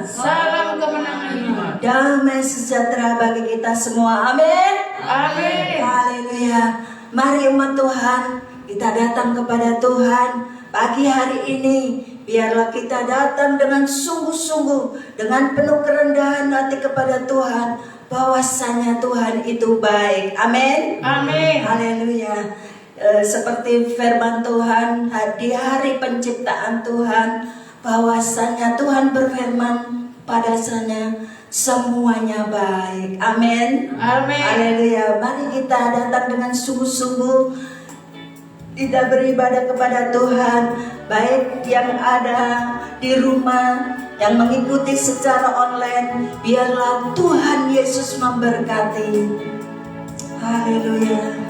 Salam kemenangan iman. Damai sejahtera bagi kita semua. Amin. Amin. Haleluya. Mari umat Tuhan, kita datang kepada Tuhan pagi hari ini. Biarlah kita datang dengan sungguh-sungguh, dengan penuh kerendahan hati kepada Tuhan, bahwasanya Tuhan itu baik. Amin. Amin. Haleluya. Seperti firman Tuhan di hari penciptaan Tuhan, bahwasanya Tuhan berfirman padanya semuanya baik. Amin. Amin. Haleluya. Mari kita datang dengan sungguh-sungguh, kita beribadah kepada Tuhan, baik yang ada di rumah, yang mengikuti secara online. Biarlah Tuhan Yesus memberkati. Haleluya.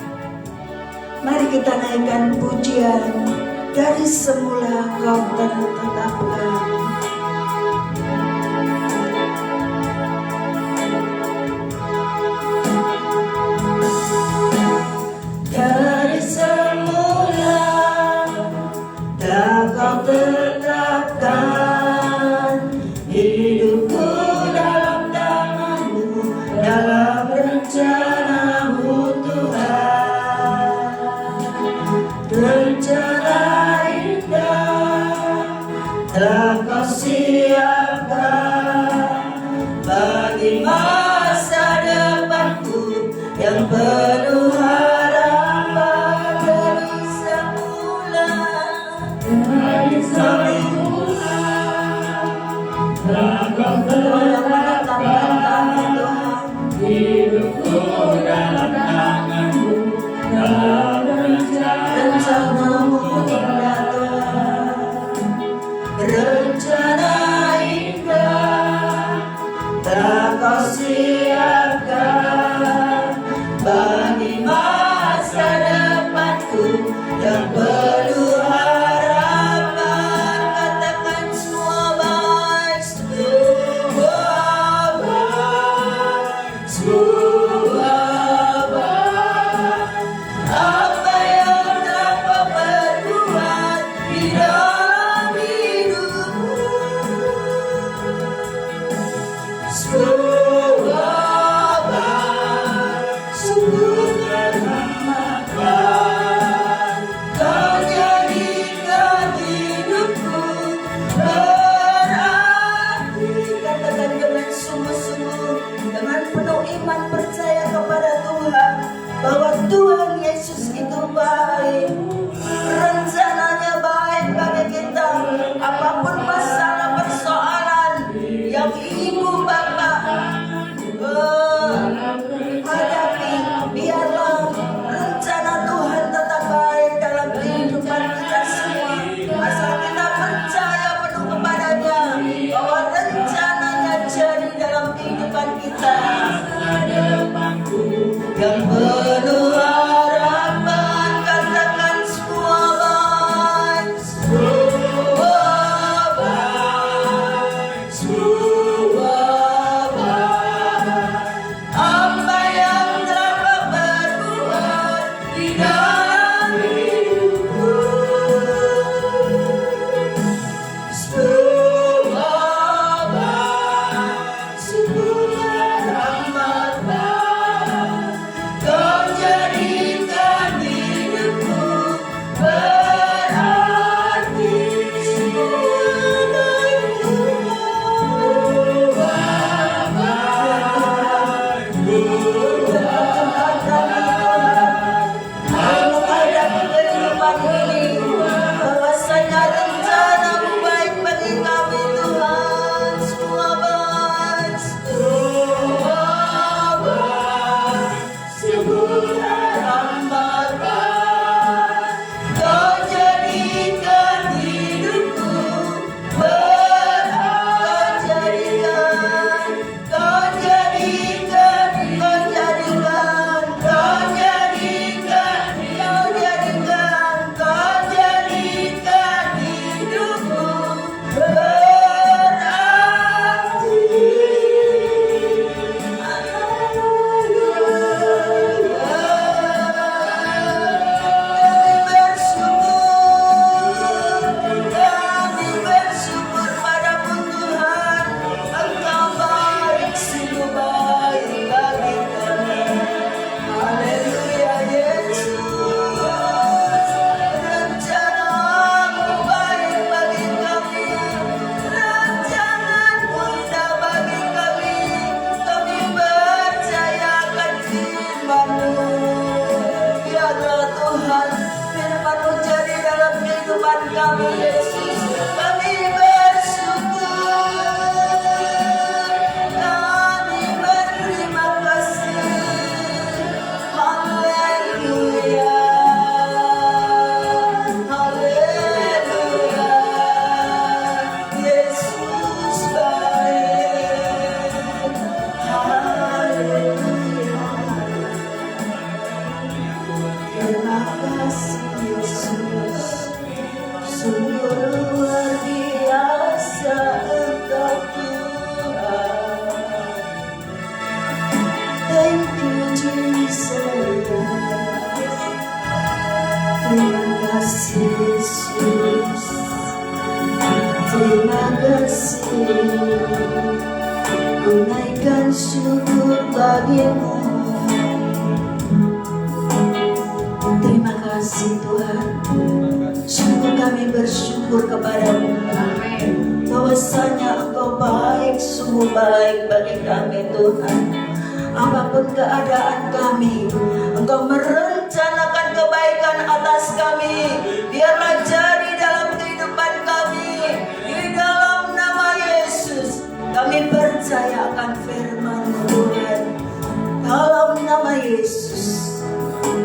Mari kita naikkan pujian, dari semula Kau tetapkan. Dari semula tak Kau tetapkan hidupku dalam tangan-Mu, dalam rencana-Mu Tuhan. Rencana indah telah Kau siapkan bagi masa depanku yang penuh harapan. Dari semula telah Kau tetapkan Hidupku dalam tangan-Mu, dalam rencana-Mu indah Tuhan. Rencana indah telah Kau siapkan bagi masa depanku yang penuh harapan. Katakan semua baik, semua baik, semua baik. Apa yang telah Kau perbuat di dalam hidupku, semua baik, sungguh bermanfaat. Kau jadikan hidupku berarti. Katakan dengan sungguh-sungguh, dengan penuh iman percaya kepada Tuhan, bahwa Tuhan Yesus itu baik. Rencananya baik bagi kita. Apapun masalah persoalan yang ibu bapak hadapi, biarlah rencana Tuhan tetap baik dalam kehidupan kita semua. Asal kita percaya penuh kepadanya, bahwa rencananya jadi dalam kehidupan kita yang penuh harapan. Katakan semua baik, semua Terima kasih, ku naikkan syukur bagimu. Terima kasih Tuhan, sungguh kami bersyukur kepadamu. Amin. Bahwasanya Engkau baik, sungguh baik bagi kami Tuhan. Apapun keadaan kami, Engkau merencanakan kebaikan atas kami. Biarlah jadi dalam kehidupan kami. Di dalam nama Yesus, kami percaya akan firman-Mu Tuhan. Dalam nama Yesus.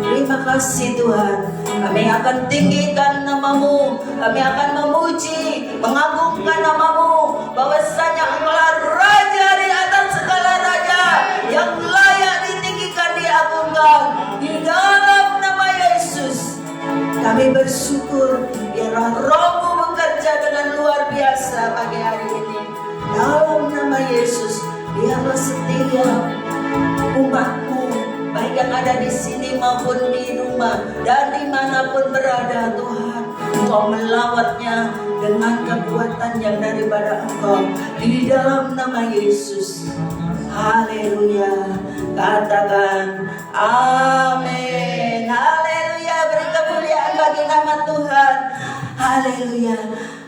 Terima kasih Tuhan. Kami akan tinggikan nama-Mu. Kami akan memuji, mengagungkan nama-Mu. Bahwasanya Engkaulah Raja di atas segala raja, yang layak ditinggikan, diagungkan. Di dalam nama Yesus, kami bersyukur. Biarlah Roh-Mu bekerja dengan luar biasa pagi hari ini. Dalam nama Yesus, biarlah setiap umat-Mu, baik yang ada di sini maupun di rumah dan dimanapun berada, Tuhan, Engkau melawatnya dengan kekuatan yang daripada Engkau. Di dalam nama Yesus, haleluya. Katakan amin. Haleluya. Beri kemuliaan bagi nama Tuhan. Haleluya.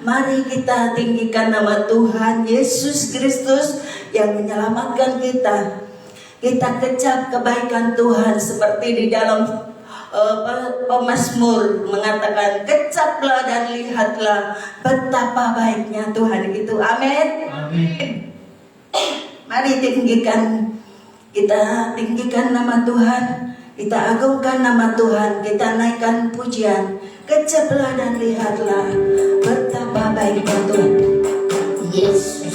Mari kita tinggikan nama Tuhan Yesus Kristus yang menyelamatkan kita. Kita kecap kebaikan Tuhan seperti di dalam pemazmur mengatakan, kecaplah dan lihatlah betapa baiknya Tuhan itu. Amin. Amin. Mari kita tinggikan nama Tuhan, kita agungkan nama Tuhan, kita naikkan pujian. Kecaplah dan lihatlah betapa baiknya Tuhan Yesus.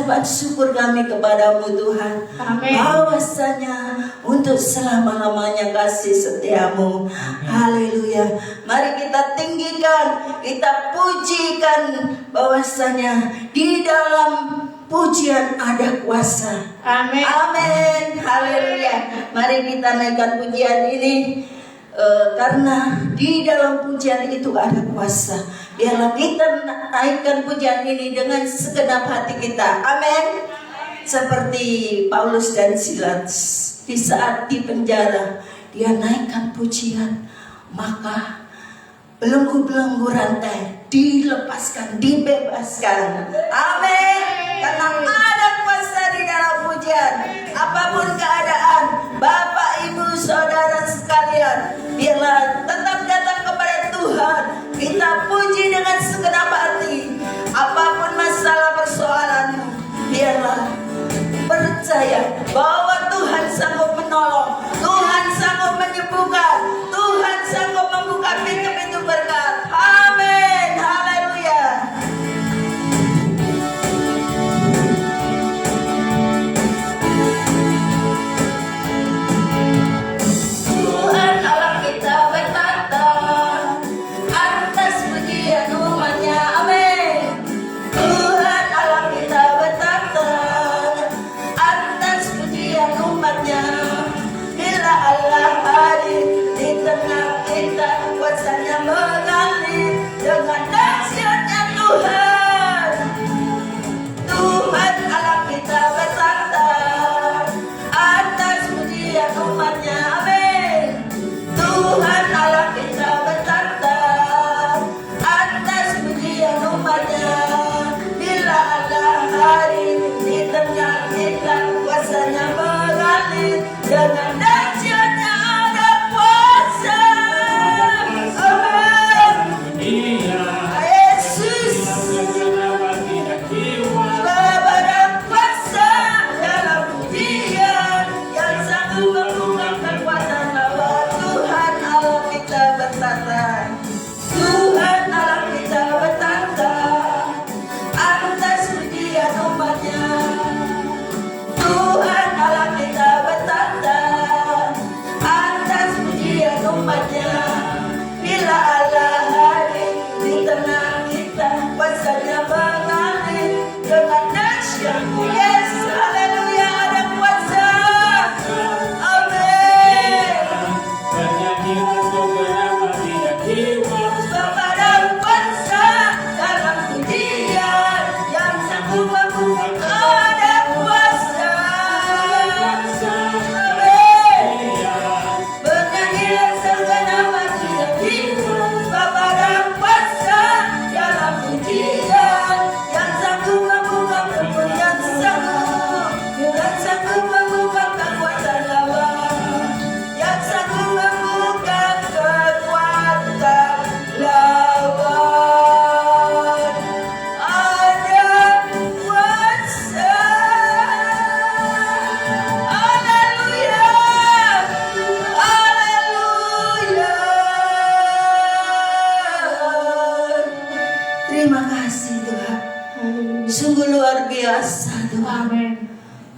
ucapan syukur kami kepadamu Tuhan. Amin. Bahwasanya untuk untuk selama-lamanya kasih setiamu. Haleluya. Mari kita tinggikan, kita pujikan bahwasanya di dalam pujian ada kuasa. Amin. Amin. Haleluya. Mari kita naikkan pujian ini. Karena di dalam pujian itu ada kuasa. Biarlah kita naikkan pujian ini dengan segenap hati kita. Amin. Seperti Paulus dan Silas di saat di penjara, dia naikkan pujian, maka belenggu-belenggu rantai dilepaskan, dibebaskan. Amin. Karena ada kuasa di dalam pujian. Apapun keadaan, Bapak, Ibu, Saudara sekalian, biarlah tetap datang kepada Tuhan. Kita puji dengan segenap hati. Apapun masalah persoalanmu, biarlah percaya bahwa Tuhan sanggup menolong, Tuhan sanggup menyembuhkan, Tuhan sanggup membuka pintu-pintu berkat. Amin. Haleluya. Tuhan Allah kita bertata atas pujian umatnya. Amin. Tuhan Allah kita bertata atas pujian umatnya. Bila Allah hadir di tengah kita, kuasanya mengalir dengan dahsyatnya Tuhan. Tuhan Allah kita bertata atas pujian umatnya. Amin. Tuhan Allah kita bertata atas pujian umatnya. Bila Allah hadir di tengah kita, kuasanya mengalir dengan dahsyatnya ada kuasa. Amin. Yesus. Sebab ada kuasa dalam pujian yang sanggup membuka kekuatan lawan. Tuhan Allah kita bertata. Tuhan Allah kita bertata atas pujian umatnya. Tuhan Allah kita bertata atas pujian umatnya. Bila Allah hadir di tengah kita, kuasanya mengalir dengan dahsyatmu. Yes, haleluya, ada kuasa. Amin. Sebab ada kuasa dalam pujian yang sanggup membuka. Ada kuasa. Amin. Bernyanyilah segenap hati dan jiwa. Sebab ada kuasa dalam pujian yang sanggup membuka kekuatan. Yang sanggup membuka kekuatan lawan. Yang sanggup membuka kekuatan lawan. Ada kuasa. Haleluya. Haleluya. Terima kasih Tuhan. Sungguh luar biasa Tuhan. Amin.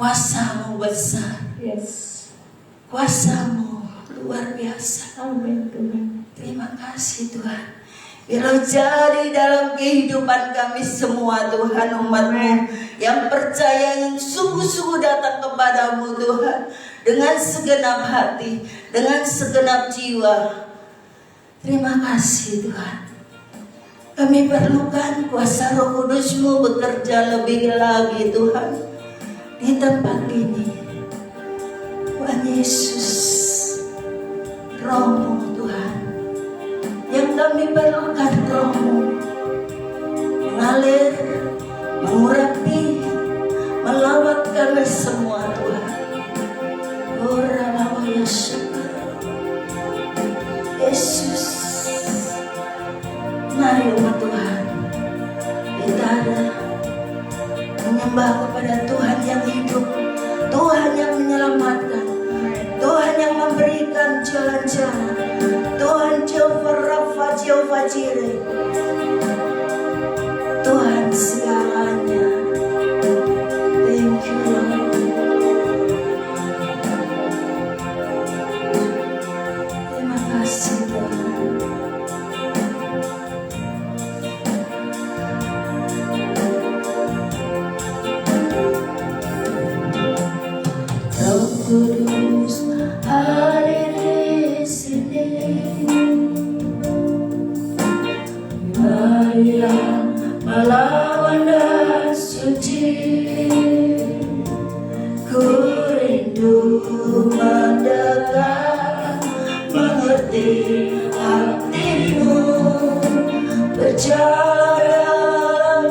Kuasa-Mu besar. Yes. Kuasa-Mu luar biasa. Amin Tuhan. Terima kasih Tuhan. Biarlah jadi dalam kehidupan kami semua Tuhan, umat-Mu yang percaya, yang sungguh-sungguh datang kepadamu Tuhan, dengan segenap hati, dengan segenap jiwa. Terima kasih Tuhan. Kami perlukan kuasa Roh Kudus-Mu bekerja lebih lagi Tuhan di tempat ini. Tuhan Yesus, Roh-Mu Tuhan, yang kami perlukan Roh-Mu mengalir, mengurapi, melawat kami semua Tuhan. Yesus, mari umat Tuhan, kita ada menyembah kepada Tuhan yang hidup, Tuhan yang menyelamatkan, Tuhan yang memberikan jalan-jalan, Tuhan Jehovah Rafa, Jehovah Jireh, Tuhan segalanya. Thank you Lord. mengerti hatimu, berjalan dalam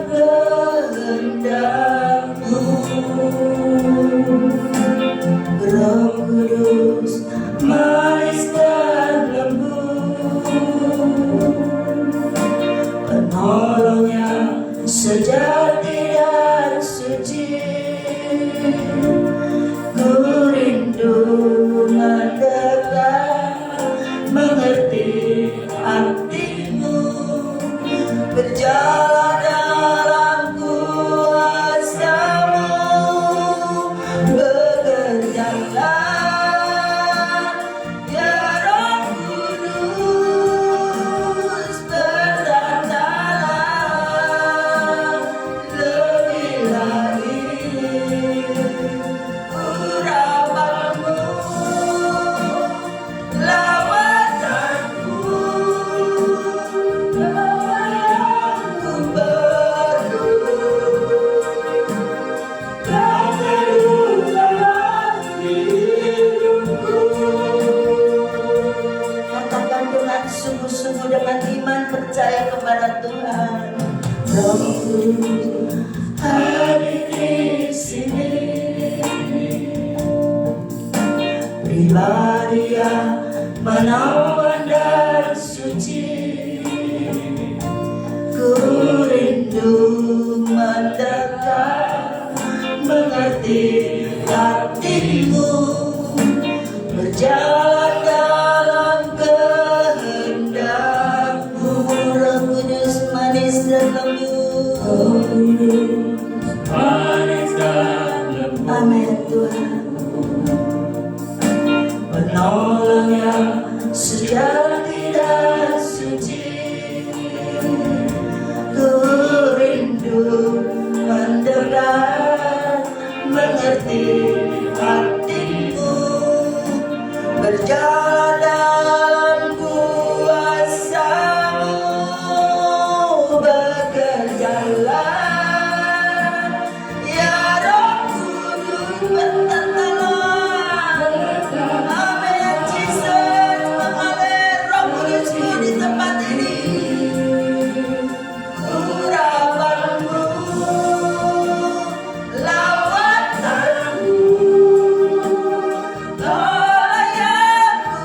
kehendakmu. Roh Kudus manis dan lembut, penolongnya sejati dan suci. Ku rindu mendekat, mengerti hatimu, berjalan dalam kuasa-Mu, bekerjalah ya Roh Kudus, bertatalah lebih lagi urapanmu, lawatanku, lawanku perlu, kau perlu dalam hidupku. Katakan dengan sungguh-sungguh, dengan iman percaya kepada Tuhan. Roh Kudus hadir di sini, pribadi yang menawan dan suci. Ku rindu mendekat, mengerti hatimu, berjalan dalam kehendakmu. Roh Kudus manis dan lembut. Roh Kudus manis dan lembut. Amin Tuhan. Penolong yang sejati dan suci. Ku rindu mendekat, mengerti hatimu, berjalan dalam kuasa-Mu, bekerjalah ya Roh Kudus, bertatalah. Amin Jesus, mengalir Roh Kudus-Mu di tempat ini. Urapanmu, lawatanmu, layanku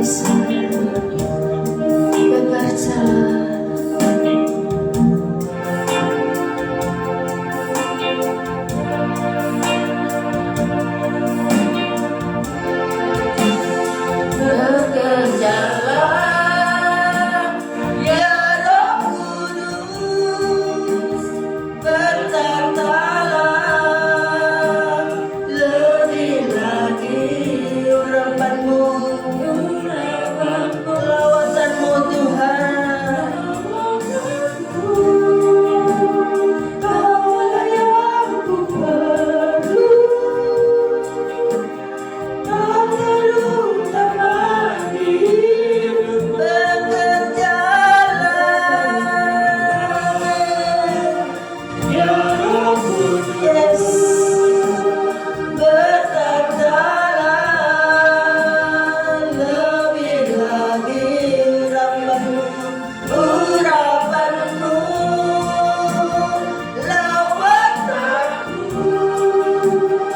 bisa berbicara. Bekerjalah ya Roh Kudus, berkatalah lebih lagi urapanmu, lawatanmu Tuhan. Kaulah yang ku perlu, kau terutama di hidupku. Bekerjalah Ya Roh Kudus, Yes, berkatalah lebih lagi urapanmu, lawatanmu,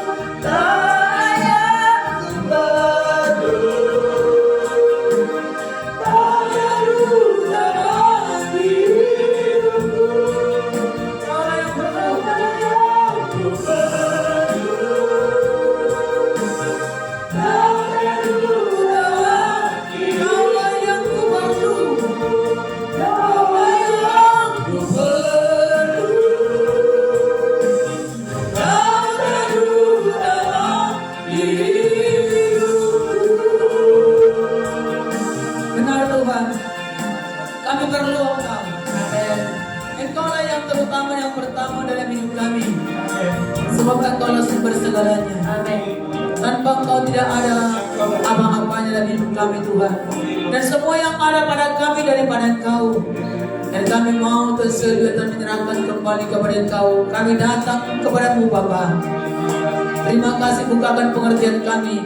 kaulah yang ku perlu, kau terutama di hidupku. Kaulah yang pertama yang ku perlu, kau terutama, kaulah yang ku perlu, kaulah yang ku perlu, kau terutama di hidupku. Benar Tuhan, kami perlu Engkau. Amin. Engkaulah yang terutama, yang pertama dalam hidup kami. Sebab Engkaulah sumber segalanya. Amin. Tanpa Engkau tidak ada apa-apanya dalam hidup kami Tuhan. Dan semua yang ada pada kami daripada Engkau. Dan kami mau tersedia dan menyerahkan kembali kepada Engkau. Kami datang kepadamu Bapa. Terima kasih, bukakan pengertian kami,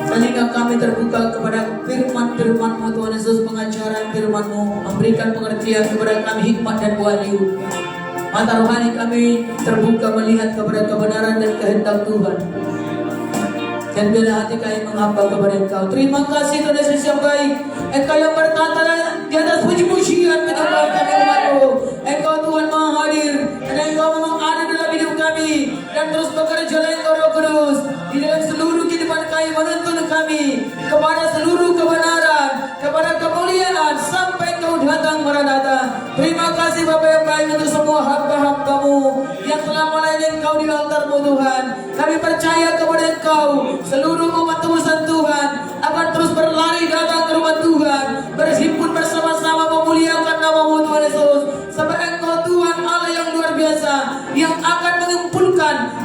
sehingga kami terbuka kepada firman-firman-Mu Tuhan Yesus, pengajaran firman-Mu, memberikan pengertian kepada kami hikmat dan wahyu. Mata rohani kami terbuka melihat kepada kebenaran dan kehendak Tuhan. Dan bila hati kami menghamba kepada Engkau. Terima kasih Tuhan Yesus yang baik. Engkau yang bertata di atas puji-pujian menyembah kami umat-Mu. Engkau Tuhan Maha Hadir, dan Engkau memang ada dalam hidup kami, dan terus bekerja Engkau Roh Kudus di dalam seluruh kehidupan kami, menuntun kami kepada seluruh kebenaran, kepada kemuliaan sampai Engkau datang Maranatha. Terima kasih Bapa yang baik untuk semua hamba-hamba-Mu yang telah melayani Engkau di altar-Mu Tuhan. Kami percaya kepada Engkau, seluruh umat tebusan Tuhan akan terus berlari datang ke rumah Tuhan, berhimpun bersama-sama memuliakan nama-Mu Tuhan Yesus. Sebab Engkau Tuhan Allah yang luar biasa, yang akan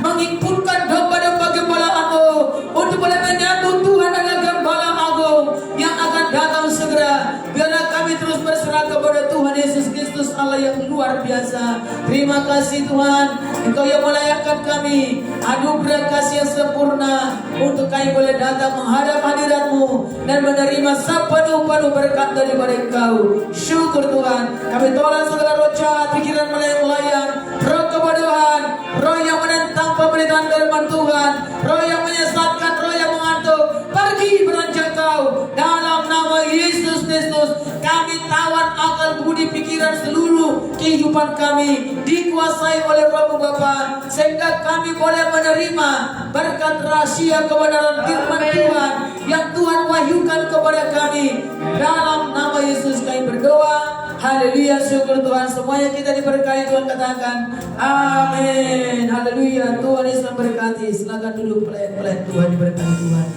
mengimpulkan domba-domba gembala-Mu untuk boleh menyambut Tuhan dengan gembala agung yang akan datang segera. Biarlah kami terus berserah kepada Tuhan Yesus Kristus Allah yang luar biasa. Terima kasih Tuhan, Engkau yang melayakkan kami anugerah kasih yang sempurna untuk kami boleh datang menghadap hadirat-Mu dan menerima sepenuh-penuh berkat daripada Engkau. Syukur Tuhan, kami tolak segala roh jahat, pikiran melayang-layang, roh kebodohan, roh yang menentang pemberitaan firman Tuhan, roh yang menyesatkan, roh yang mengantuk, pergi beranjak Kau dalam nama Yesus Kristus. Kami tawan akal budi pikiran seluruh kehidupan kami dikuasai oleh Roh-Mu Bapa, sehingga kami boleh menerima berkat rahasia kebenaran firman Tuhan yang Tuhan wahyukan kepada kami. Dalam nama Yesus kami berdoa. Haleluya, syukur Tuhan. Semuanya kita diberkati Tuhan, katakan amin. Haleluya, Tuhan Yesus memberkati. Silakan duduk pelayan Tuhan, diberkati Tuhan.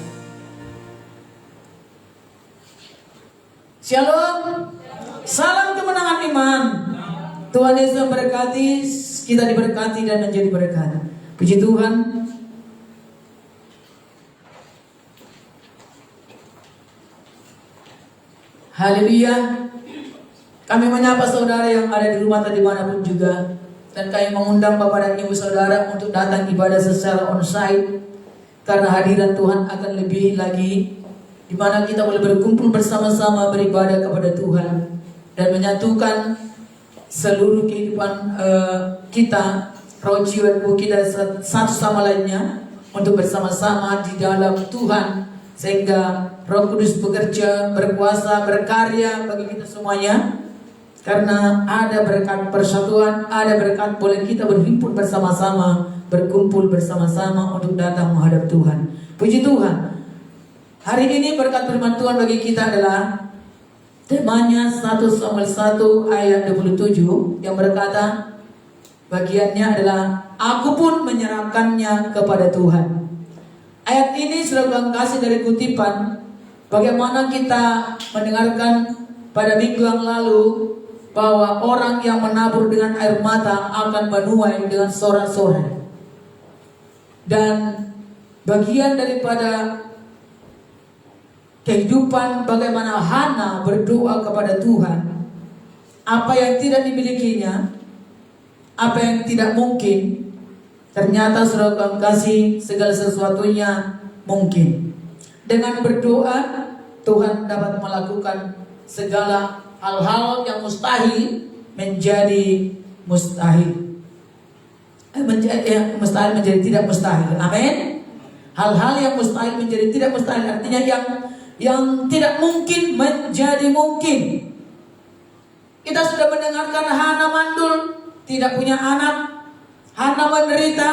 Shalom. Salam kemenangan iman. Tuhan Yesus memberkati, kita diberkati dan menjadi berkat. Puji Tuhan. Haleluya. Kami menyapa saudara yang ada di rumah atau dimanapun juga, dan kami mengundang Bapak dan Ibu saudara untuk datang ibadah secara onsite, karena hadirat Tuhan akan lebih lagi, di mana kita boleh berkumpul bersama-sama beribadah kepada Tuhan dan menyatukan seluruh kehidupan kita, roh jiwa tubuh kita satu sama lainnya untuk bersama-sama di dalam Tuhan, sehingga Roh Kudus bekerja, berkuasa, berkarya bagi kita semuanya. Karena ada berkat persatuan, ada berkat boleh kita berhimpun bersama-sama, berkumpul bersama-sama untuk datang menghadap Tuhan. Puji Tuhan. Hari ini berkat firman Tuhan bagi kita adalah temanya 1 Samuel 1 ayat 27 yang berkata, bagiannya adalah aku pun menyerahkannya kepada Tuhan. Ayat ini sudah kasih dari kutipan bagaimana kita mendengarkan pada minggu yang lalu bahwa orang yang menabur dengan air mata akan menuai dengan sorak-sorai. Dan bagian daripada kehidupan bagaimana Hana berdoa kepada Tuhan, apa yang tidak dimilikinya, apa yang tidak mungkin, ternyata saudara kasih segala sesuatunya mungkin. Dengan berdoa Tuhan dapat melakukan segala hal-hal yang mustahil menjadi mustahil. Mustahil menjadi tidak mustahil. Amin. Hal-hal yang mustahil menjadi tidak mustahil, artinya yang tidak mungkin menjadi mungkin. Kita sudah mendengarkan Hana mandul, tidak punya anak. Hana menderita.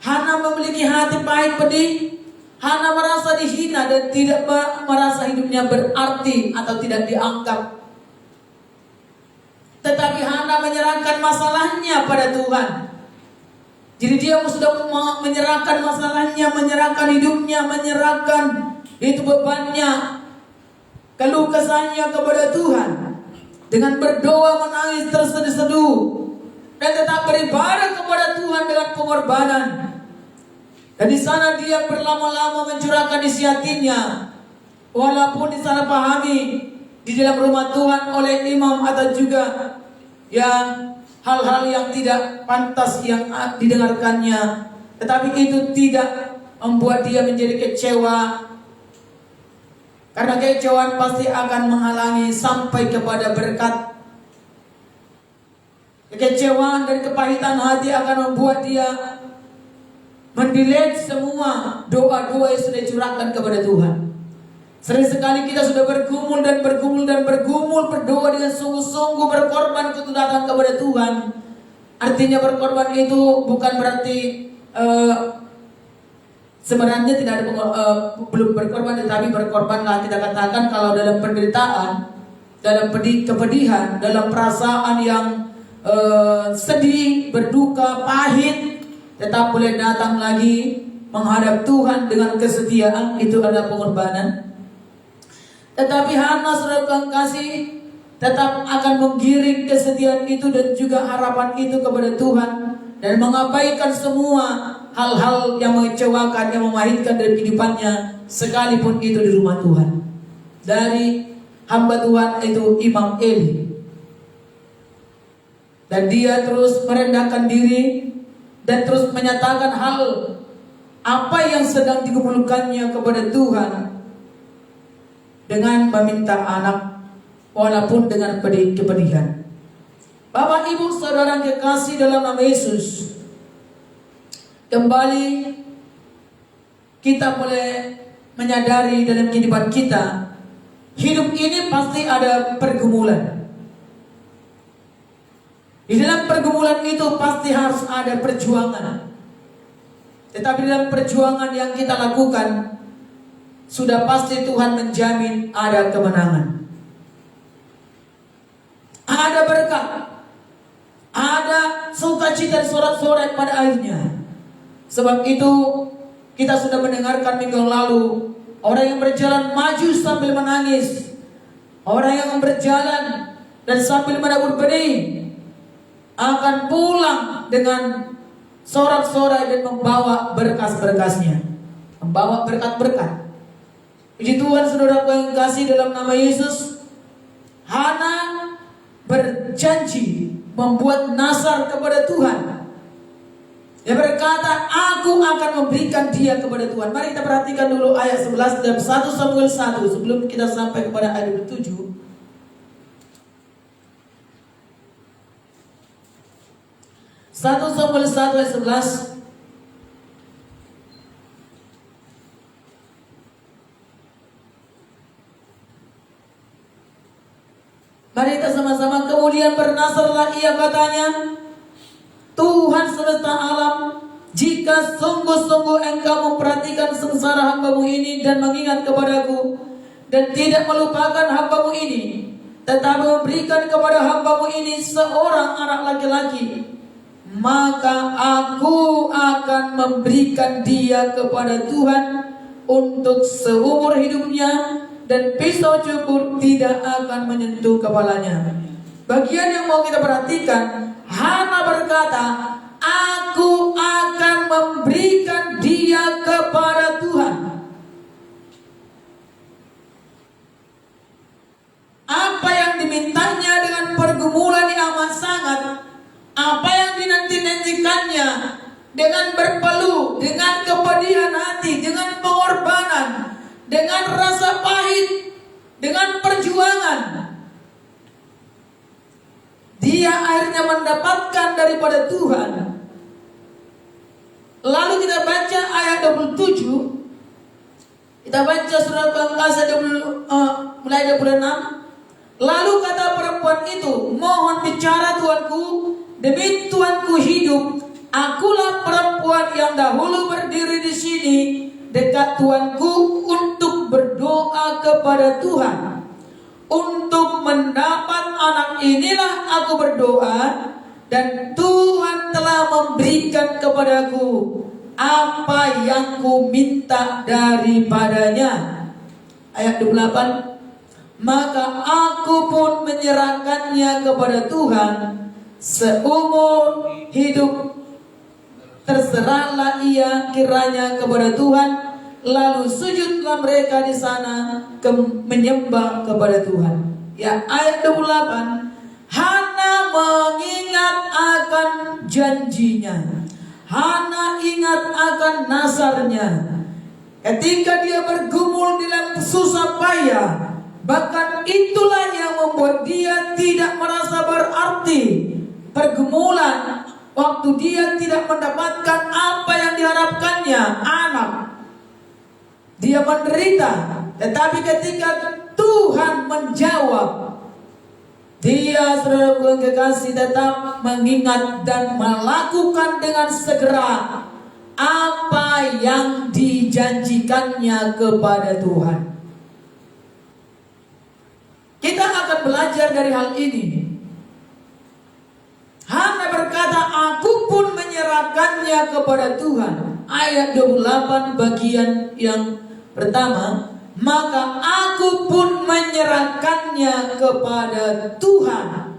Hana memiliki hati pahit pedih. Hana merasa dihina dan tidak merasa hidupnya berarti atau tidak dianggap. Tetapi Hana menyerahkan masalahnya pada Tuhan. Jadi dia sudah menyerahkan masalahnya, menyerahkan hidupnya, menyerahkan itu bebannya, keluh kesahnya kepada Tuhan. Dengan berdoa, menangis, terseduh-seduh, dan tetap beribadah kepada Tuhan dengan pengorbanan. Dan di sana dia berlama-lama mencurahkan isi hatinya, walaupun disalahpahami di dalam rumah Tuhan oleh imam atau juga hal-hal yang tidak pantas yang didengarkannya. Tetapi itu tidak membuat dia menjadi kecewa. Karena kekecewaan pasti akan menghalangi sampai kepada berkat. Kekecewaan dan kepahitan hati akan membuat dia mendelete semua doa-doa yang sudah curahkan kepada Tuhan. Sering sekali kita sudah bergumul dan bergumul, berdoa dengan sungguh-sungguh, berkorban untuk datang kepada Tuhan. Artinya berkorban itu bukan berarti sebenarnya tidak ada belum berkorban, tetapi berkorbanlah kita katakan kalau dalam penderitaan, dalam kepedihan, dalam perasaan yang sedih, berduka, pahit, tetap boleh datang lagi menghadap Tuhan dengan kesetiaan, itu adalah pengorbanan. Tetapi Hana saudara kasih tetap akan menggiring kesetiaan itu dan juga harapan itu kepada Tuhan, dan mengabaikan semua hal-hal yang mengecewakan, yang memahitkan dari kehidupannya, sekalipun itu di rumah Tuhan. Dari hamba Tuhan itu Imam Eli. Dan dia terus merendahkan diri dan terus menyatakan hal apa yang sedang digumulkannya kepada Tuhan dengan meminta anak, walaupun dengan kepedihan. Bapak Ibu Saudara kekasih dalam nama Yesus, kembali kita boleh menyadari dalam kehidupan kita, hidup ini pasti ada pergumulan. Di dalam pergumulan itu pasti harus ada perjuangan. Tetapi dalam perjuangan yang kita lakukan, sudah pasti Tuhan menjamin ada kemenangan. Ada berkat, ada sukacita dan sorak-sorai pada akhirnya. Sebab itu kita sudah mendengarkan minggu yang lalu, orang yang berjalan maju sambil menangis, orang yang berjalan dan sambil menabur benih akan pulang dengan sorak-sorai dan membawa berkas-berkasnya, membawa berkat-berkat. Puji Tuhan saudara yang kasih dalam nama Yesus. Hana berjanji membuat nazar kepada Tuhan. Dia berkata, aku akan memberikan dia kepada Tuhan. Mari kita perhatikan dulu ayat 11 dan 1 Samuel 1 sebelum kita sampai kepada ayat 7. 1 Samuel 1 ayat 11. Mari kita sama-sama. Kemudian bernasarlah ia katanya, Tuhan semesta alam, jika sungguh-sungguh engkau memperhatikan sengsara hambamu ini dan mengingat kepadaku, dan tidak melupakan hambamu ini, tetapi memberikan kepada hambamu ini seorang anak laki-laki, maka aku akan memberikan dia kepada Tuhan untuk seumur hidupnya, dan pisau cukur tidak akan menyentuh kepalanya. Bagian yang mau kita perhatikan, Hana berkata, aku akan memberikan dia kepada Tuhan. Apa yang dimintanya dengan pergumulan yang amat sangat, apa yang dinanti-nantikannya dengan berpeluh, dengan kepedihan hati, dengan pengorbanan, dengan rasa pahit, dengan perjuangan, dia akhirnya mendapatkan daripada Tuhan. Lalu kita baca ayat 27. Kita baca surat Al-Qasas mulai 26. Lalu kata perempuan itu, mohon bicara tuanku, demi tuanku hidup, akulah perempuan yang dahulu berdiri di sini dekat tuanku untuk berdoa kepada Tuhan. Untuk mendapat anak inilah aku berdoa, dan Tuhan telah memberikan kepadaku apa yang ku minta daripadanya. Ayat 28. Maka aku pun menyerahkannya kepada Tuhan seumur hidup. Terserahlah ia kiranya kepada Tuhan. Lalu sujudlah mereka di sana menyembah kepada Tuhan. Ya, ayat 28. Hana mengingat akan janjinya. Hana ingat akan nazarnya. Ketika dia bergumul dalam susah payah, bahkan itulah yang membuat dia tidak merasa berarti. Pergumulan, waktu dia tidak mendapatkan apa yang diharapkannya, anak, dia menderita. Tetapi ketika Tuhan menjawab, dia, saudara kekasih, tetap mengingat dan melakukan dengan segera apa yang dijanjikannya kepada Tuhan. Kita akan belajar dari hal ini. Hana berkata, aku pun menyerahkannya kepada Tuhan. Ayat 28 bagian yang pertama. Maka aku pun menyerahkannya kepada Tuhan.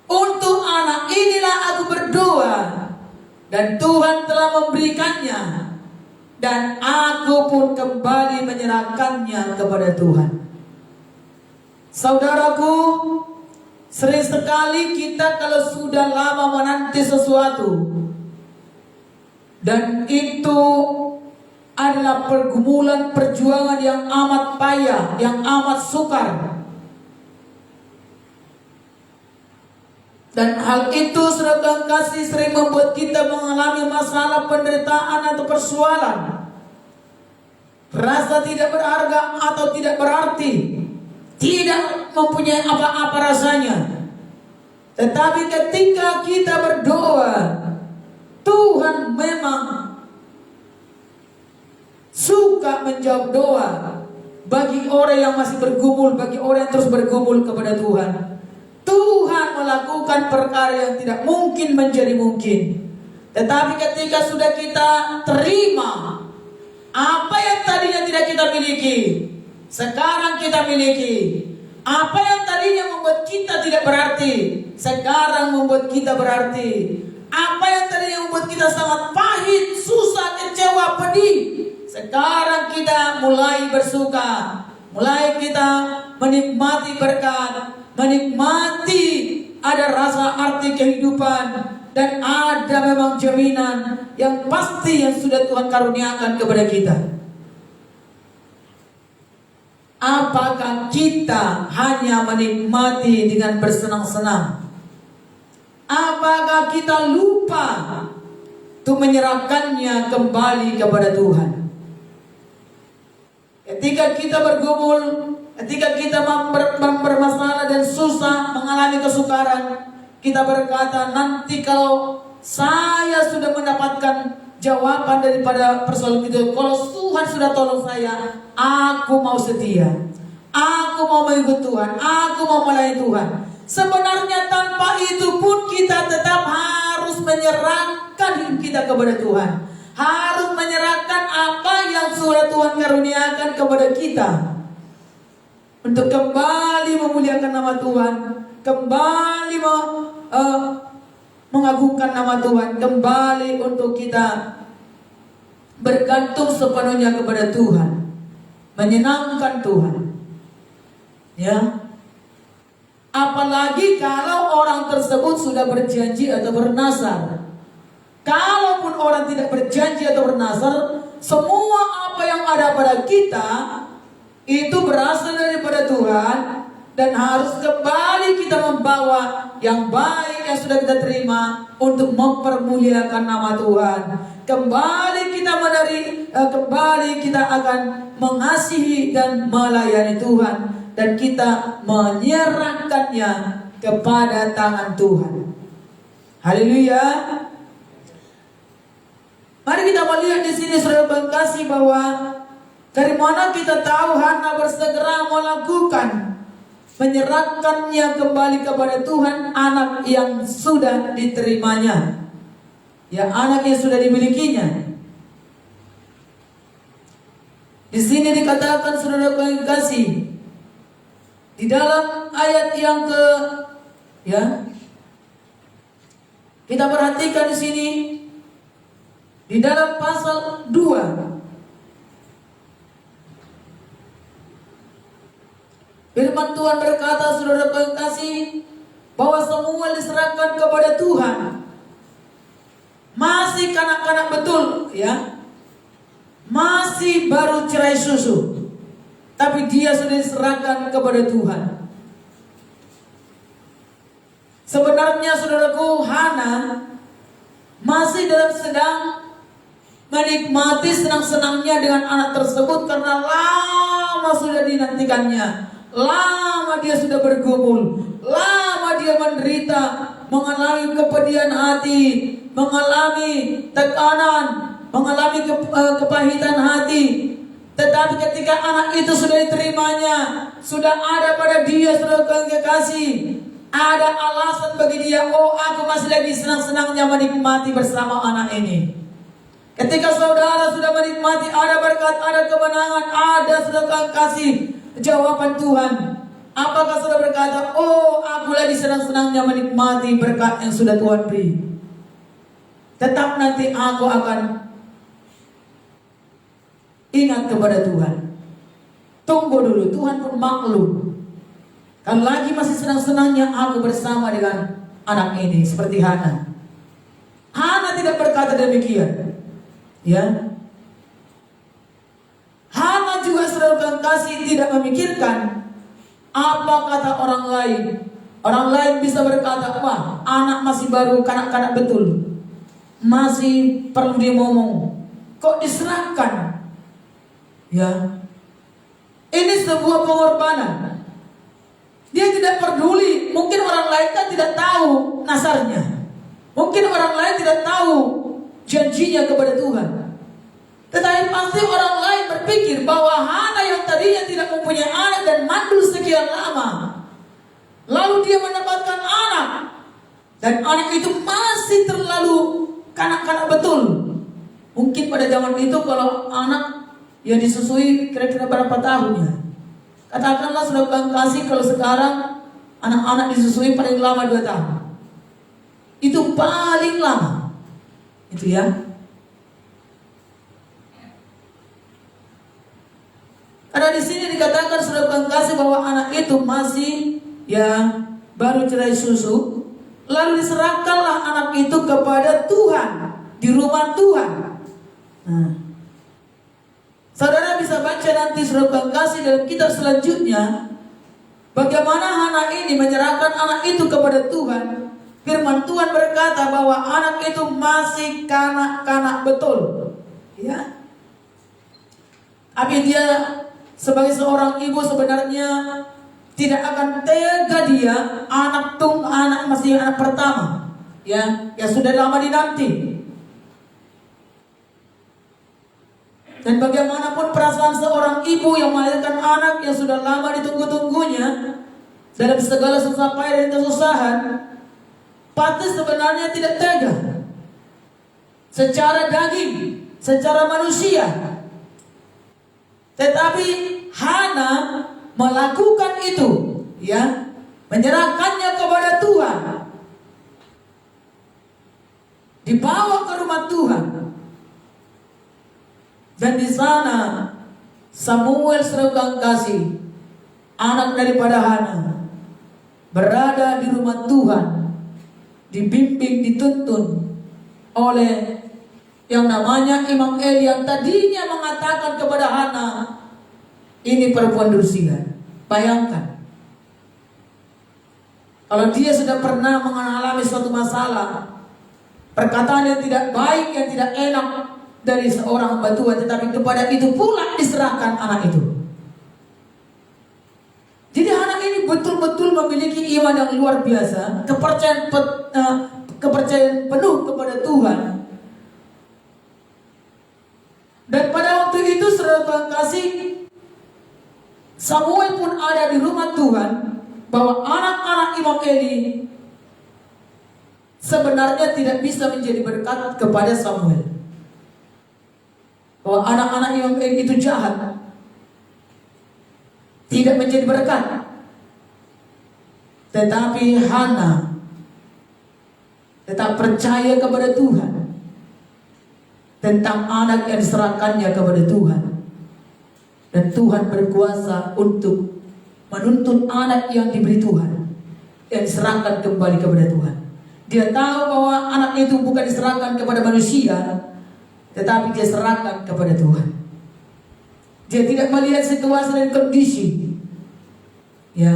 Untuk anak inilah aku berdoa, dan Tuhan telah memberikannya, dan aku pun kembali menyerahkannya kepada Tuhan. Saudaraku, sering sekali kita kalau sudah lama menanti sesuatu, dan itu adalah pergumulan perjuangan yang amat payah, yang amat sukar. Dan hal itu, saudara kasih, sering membuat kita mengalami masalah, penderitaan atau persoalan. Rasa tidak berharga atau tidak berarti, tidak mempunyai apa-apa rasanya. Tetapi ketika kita berdoa, Tuhan memang suka menjawab doa bagi orang yang masih bergumul, bagi orang yang terus bergumul kepada Tuhan. Tuhan melakukan perkara yang tidak mungkin menjadi mungkin. Tetapi ketika sudah kita terima apa yang tadinya tidak kita miliki, sekarang kita miliki. Apa yang tadinya membuat kita tidak berarti, sekarang membuat kita berarti. Apa yang tadinya membuat kita sangat pahit, susah, kecewa, pedih, sekarang kita mulai bersuka, mulai kita menikmati berkat, menikmati ada rasa arti kehidupan, dan ada memang jaminan yang pasti yang sudah Tuhan karuniakan kepada kita. Apakah kita hanya menikmati dengan bersenang-senang? Apakah kita lupa untuk menyerahkannya kembali kepada Tuhan? Ketika kita bergumul, ketika kita bermasalah dan susah, kita berkata, nanti kalau saya sudah mendapatkan jawaban daripada persoalan itu, kalau Tuhan sudah tolong saya, aku mau setia, aku mau mengikut Tuhan, aku mau melayani Tuhan. Sebenarnya tanpa itu pun kita tetap harus menyerahkan hidup kita kepada Tuhan, harus menyerahkan apa yang sudah Tuhan karuniakan kepada kita, untuk kembali memuliakan nama Tuhan, kembali mengagungkan nama Tuhan, kembali untuk kita bergantung sepenuhnya kepada Tuhan, menyenangkan Tuhan. Ya. Apalagi kalau orang tersebut sudah berjanji atau bernazar. Kalaupun orang tidak berjanji atau bernazar, semua apa yang ada pada kita itu berasal daripada Tuhan, dan harus kembali kita membawa yang baik yang sudah kita terima untuk mempermuliakan nama Tuhan. Kembali kita akan mengasihi dan melayani Tuhan, dan kita menyerahkannya kepada tangan Tuhan. Haleluya. Mari kita melihat di sini, saudara berkasih, bahwa dari mana kita tahu Hana bersegera melakukan menyerahkannya kembali kepada Tuhan anak yang sudah diterimanya, ya, anak yang sudah dimilikinya. Di sini dikatakan, saudara yang kasih, di dalam ayat yang kita perhatikan di sini, di dalam pasal 2. Firman Tuhan berkata, saudara yang kasih, bahwa semua diserahkan kepada Tuhan. Masih kanak-kanak betul, ya. Masih baru cerai susu, tapi dia sudah diserahkan kepada Tuhan. Sebenarnya, saudaraku, Hana masih sedang menikmati senang-senangnya dengan anak tersebut, karena lama sudah dinantikannya. Lama dia sudah bergumul, lama dia menderita, mengalami kepedihan hati, mengalami tekanan, mengalami kepahitan hati. Tetapi ketika anak itu sudah diterimanya, sudah ada pada dia, saudara kekasih, ada alasan bagi dia, oh, aku masih lagi senang-senangnya menikmati bersama anak ini. Ketika saudara sudah menikmati, ada berkat, ada kemenangan, ada, saudara kekasih, jawaban Tuhan. Apakah saudara berkata, oh, aku lagi senang-senangnya menikmati berkat yang sudah Tuhan beri? Tetap nanti aku akan ingat kepada Tuhan. Tunggu dulu, Tuhan pun maklum. Kan lagi masih senang-senangnya aku bersama dengan anak ini, seperti Hana. Hana tidak berkata demikian, ya. Hana juga, saudara kasih, tidak memikirkan apa kata orang lain. Orang lain bisa berkata, wah, anak masih baru, kanak-kanak betul, masih perlu dia ngomong, kok diserahkan? Ya, ini sebuah pengorbanan. Dia tidak peduli. Mungkin orang lain kan tidak tahu nasarnya, mungkin orang lain tidak tahu janjinya kepada Tuhan. Tetapi pasti orang lain berpikir bahwa Hana yang tadinya tidak mempunyai anak dan mandul sekian lama, lalu dia mendapatkan anak, dan anak itu masih terlalu kanak-kanak betul. Mungkin pada zaman itu kalau anak yang disusui kira-kira berapa tahunnya? Katakanlah, saudara kasih, kalau sekarang anak-anak disusui paling lama 2 tahun. Itu paling lama. Itu ya. Karena di sini dikatakan, saudara kasih, bahwa anak itu masih baru cerai susu, lalu diserahkanlah anak itu kepada Tuhan di rumah Tuhan. Nah, saudara bisa baca nanti, saudara kasih, dalam kitab selanjutnya, bagaimana Hana ini menyerahkan anak itu kepada Tuhan. Firman Tuhan berkata bahwa anak itu masih kanak-kanak betul, ya. Tapi dia sebagai seorang ibu sebenarnya tidak akan tega dia anak masih anak pertama, ya, yang sudah lama dinanti. Dan bagaimanapun perasaan seorang ibu yang melahirkan anak yang sudah lama ditunggu-tunggunya dalam segala susah payah dan kesusahan, pasti sebenarnya tidak tega secara daging, secara manusia. Tetapi Hana melakukan itu, ya, menyerahkannya kepada Tuhan, dibawa ke rumah Tuhan. Dan di sana Samuel serta kasih, anak daripada Hana, berada di rumah Tuhan, dibimbing, dituntun oleh yang namanya Imam Eli, yang tadinya mengatakan kepada Hana, ini perempuan durhaka. Bayangkan, kalau dia sudah pernah mengalami suatu masalah, perkataan yang tidak baik, yang tidak enak dari seorang hamba Tuhan, tetapi kepada itu pula diserahkan anak itu. Jadi anak ini betul-betul memiliki iman yang luar biasa, kepercayaan penuh kepada Tuhan. Dan pada waktu itu, saudara Tuhan kasih, Samuel pun ada di rumah Tuhan, bahwa anak-anak Imam Eli sebenarnya tidak bisa menjadi berkat kepada Samuel. Bahwa anak-anak Imam Eli itu jahat, tidak menjadi berkat. Tetapi Hana tetap percaya kepada Tuhan tentang anak yang diserahkannya kepada Tuhan. Dan Tuhan berkuasa untuk menuntun anak yang diberi Tuhan, yang diserahkan kembali kepada Tuhan. Dia tahu bahwa anak itu bukan diserahkan kepada manusia, tetapi dia serahkan kepada Tuhan. Dia tidak melihat situasi dan kondisi, ya,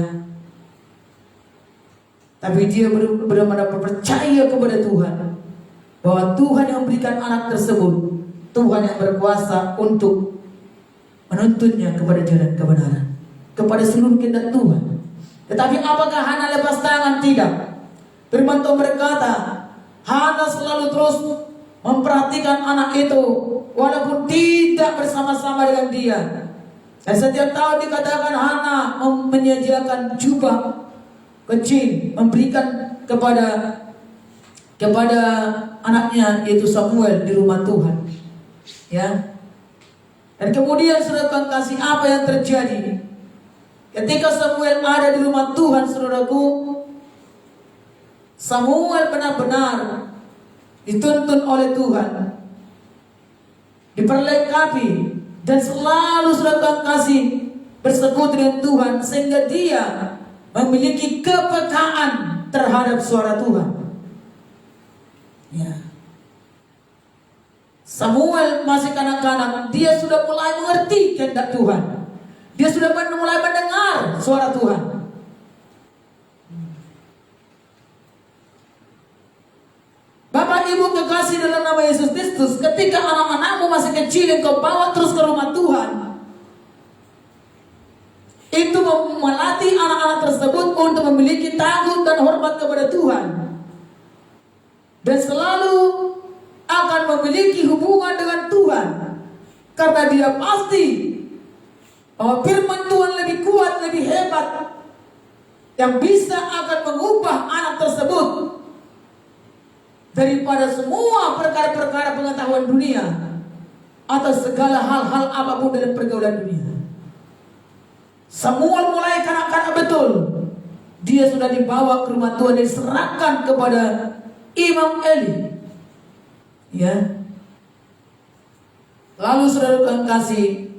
tapi dia benar-benar percaya kepada Tuhan, bahwa Tuhan yang memberikan anak tersebut, Tuhan yang berkuasa untuk menuntunnya kepada jalan kebenaran, kepada seluruh kehendak Tuhan. Tetapi apakah Hana lepas tangan? Tidak. Firman Tuhan berkata, Hana selalu terus memperhatikan anak itu, walaupun tidak bersama-sama dengan dia. Dan setiap tahun dikatakan Hana menyediakan jubah kecil, memberikan kepada anaknya, yaitu Samuel, di rumah Tuhan, ya. Dan kemudian saudara kasih, apa yang terjadi ketika Samuel ada di rumah Tuhan, saudaraku? Samuel benar-benar dituntun oleh Tuhan, diperlengkapi, dan selalu saudara kasih bersekutu dengan Tuhan, sehingga dia memiliki kepekaan terhadap suara Tuhan, ya. Samuel masih kanak-kanak, dia sudah mulai mengerti kehendak Tuhan. Dia sudah mulai mendengar suara Tuhan. Bapak Ibu kekasih dalam nama Yesus Kristus, ketika anak-anakmu masih kecil, engkau bawa terus ke rumah Tuhan, itu melatih anak-anak tersebut untuk memiliki takut dan hormat kepada Tuhan, dan selalu akan memiliki hubungan dengan Tuhan, karena dia pasti bahwa firman Tuhan lebih kuat, lebih hebat, yang bisa akan mengubah anak tersebut daripada semua perkara-perkara pengetahuan dunia atau segala hal-hal apapun dalam pergaulan dunia. Samuel mulai kanak-kanak betul, dia sudah dibawa ke rumah Tuhan dan diserahkan kepada Imam Eli, ya. Lalu saudara Tuhan kasih,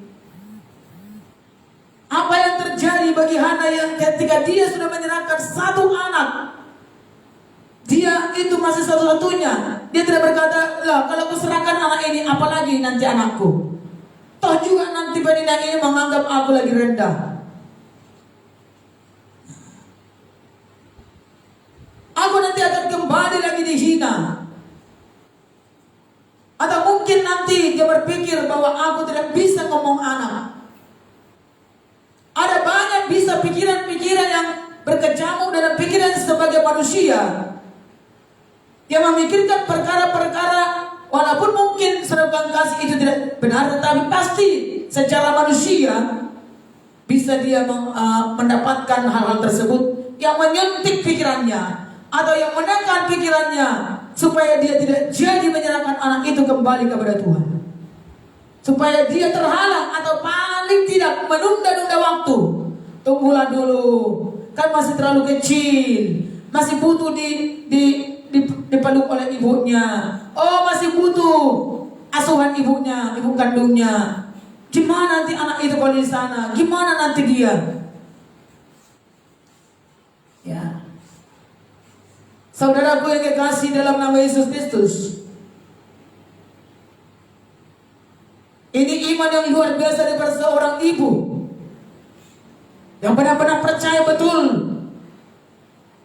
apa yang terjadi bagi Hana yang ketika dia sudah menyerahkan satu anak, dia itu masih satu-satunya. Dia tidak berkata, lah kalau aku serahkan anak ini, apalagi nanti anakku. Toh juga nanti penina ini menganggap aku lagi rendah. Aku nanti akan kembali lagi dihina. Atau mungkin nanti dia berpikir bahwa aku tidak bisa ngomong anak. Ada banyak bisa pikiran-pikiran yang berkecamuk dalam pikiran sebagai manusia, yang memikirkan perkara-perkara walaupun mungkin serukan kasih itu tidak benar, tetapi pasti secara manusia bisa dia mendapatkan hal-hal tersebut yang menyentik pikirannya atau yang menekan pikirannya supaya dia tidak jadi menyerahkan anak itu kembali kepada Tuhan, supaya dia terhalang atau paling tidak menunda-nunda waktu. Tunggulah dulu, kan masih terlalu kecil, masih butuh dipeluk oleh ibunya. Oh, masih butuh asuhan ibunya, ibu kandungnya. Gimana nanti anak itu kalau di sana? Gimana nanti dia? Ya, saudaraku yang kekasih dalam nama Yesus Kristus, ini iman yang luar biasa daripada seorang ibu yang benar-benar percaya betul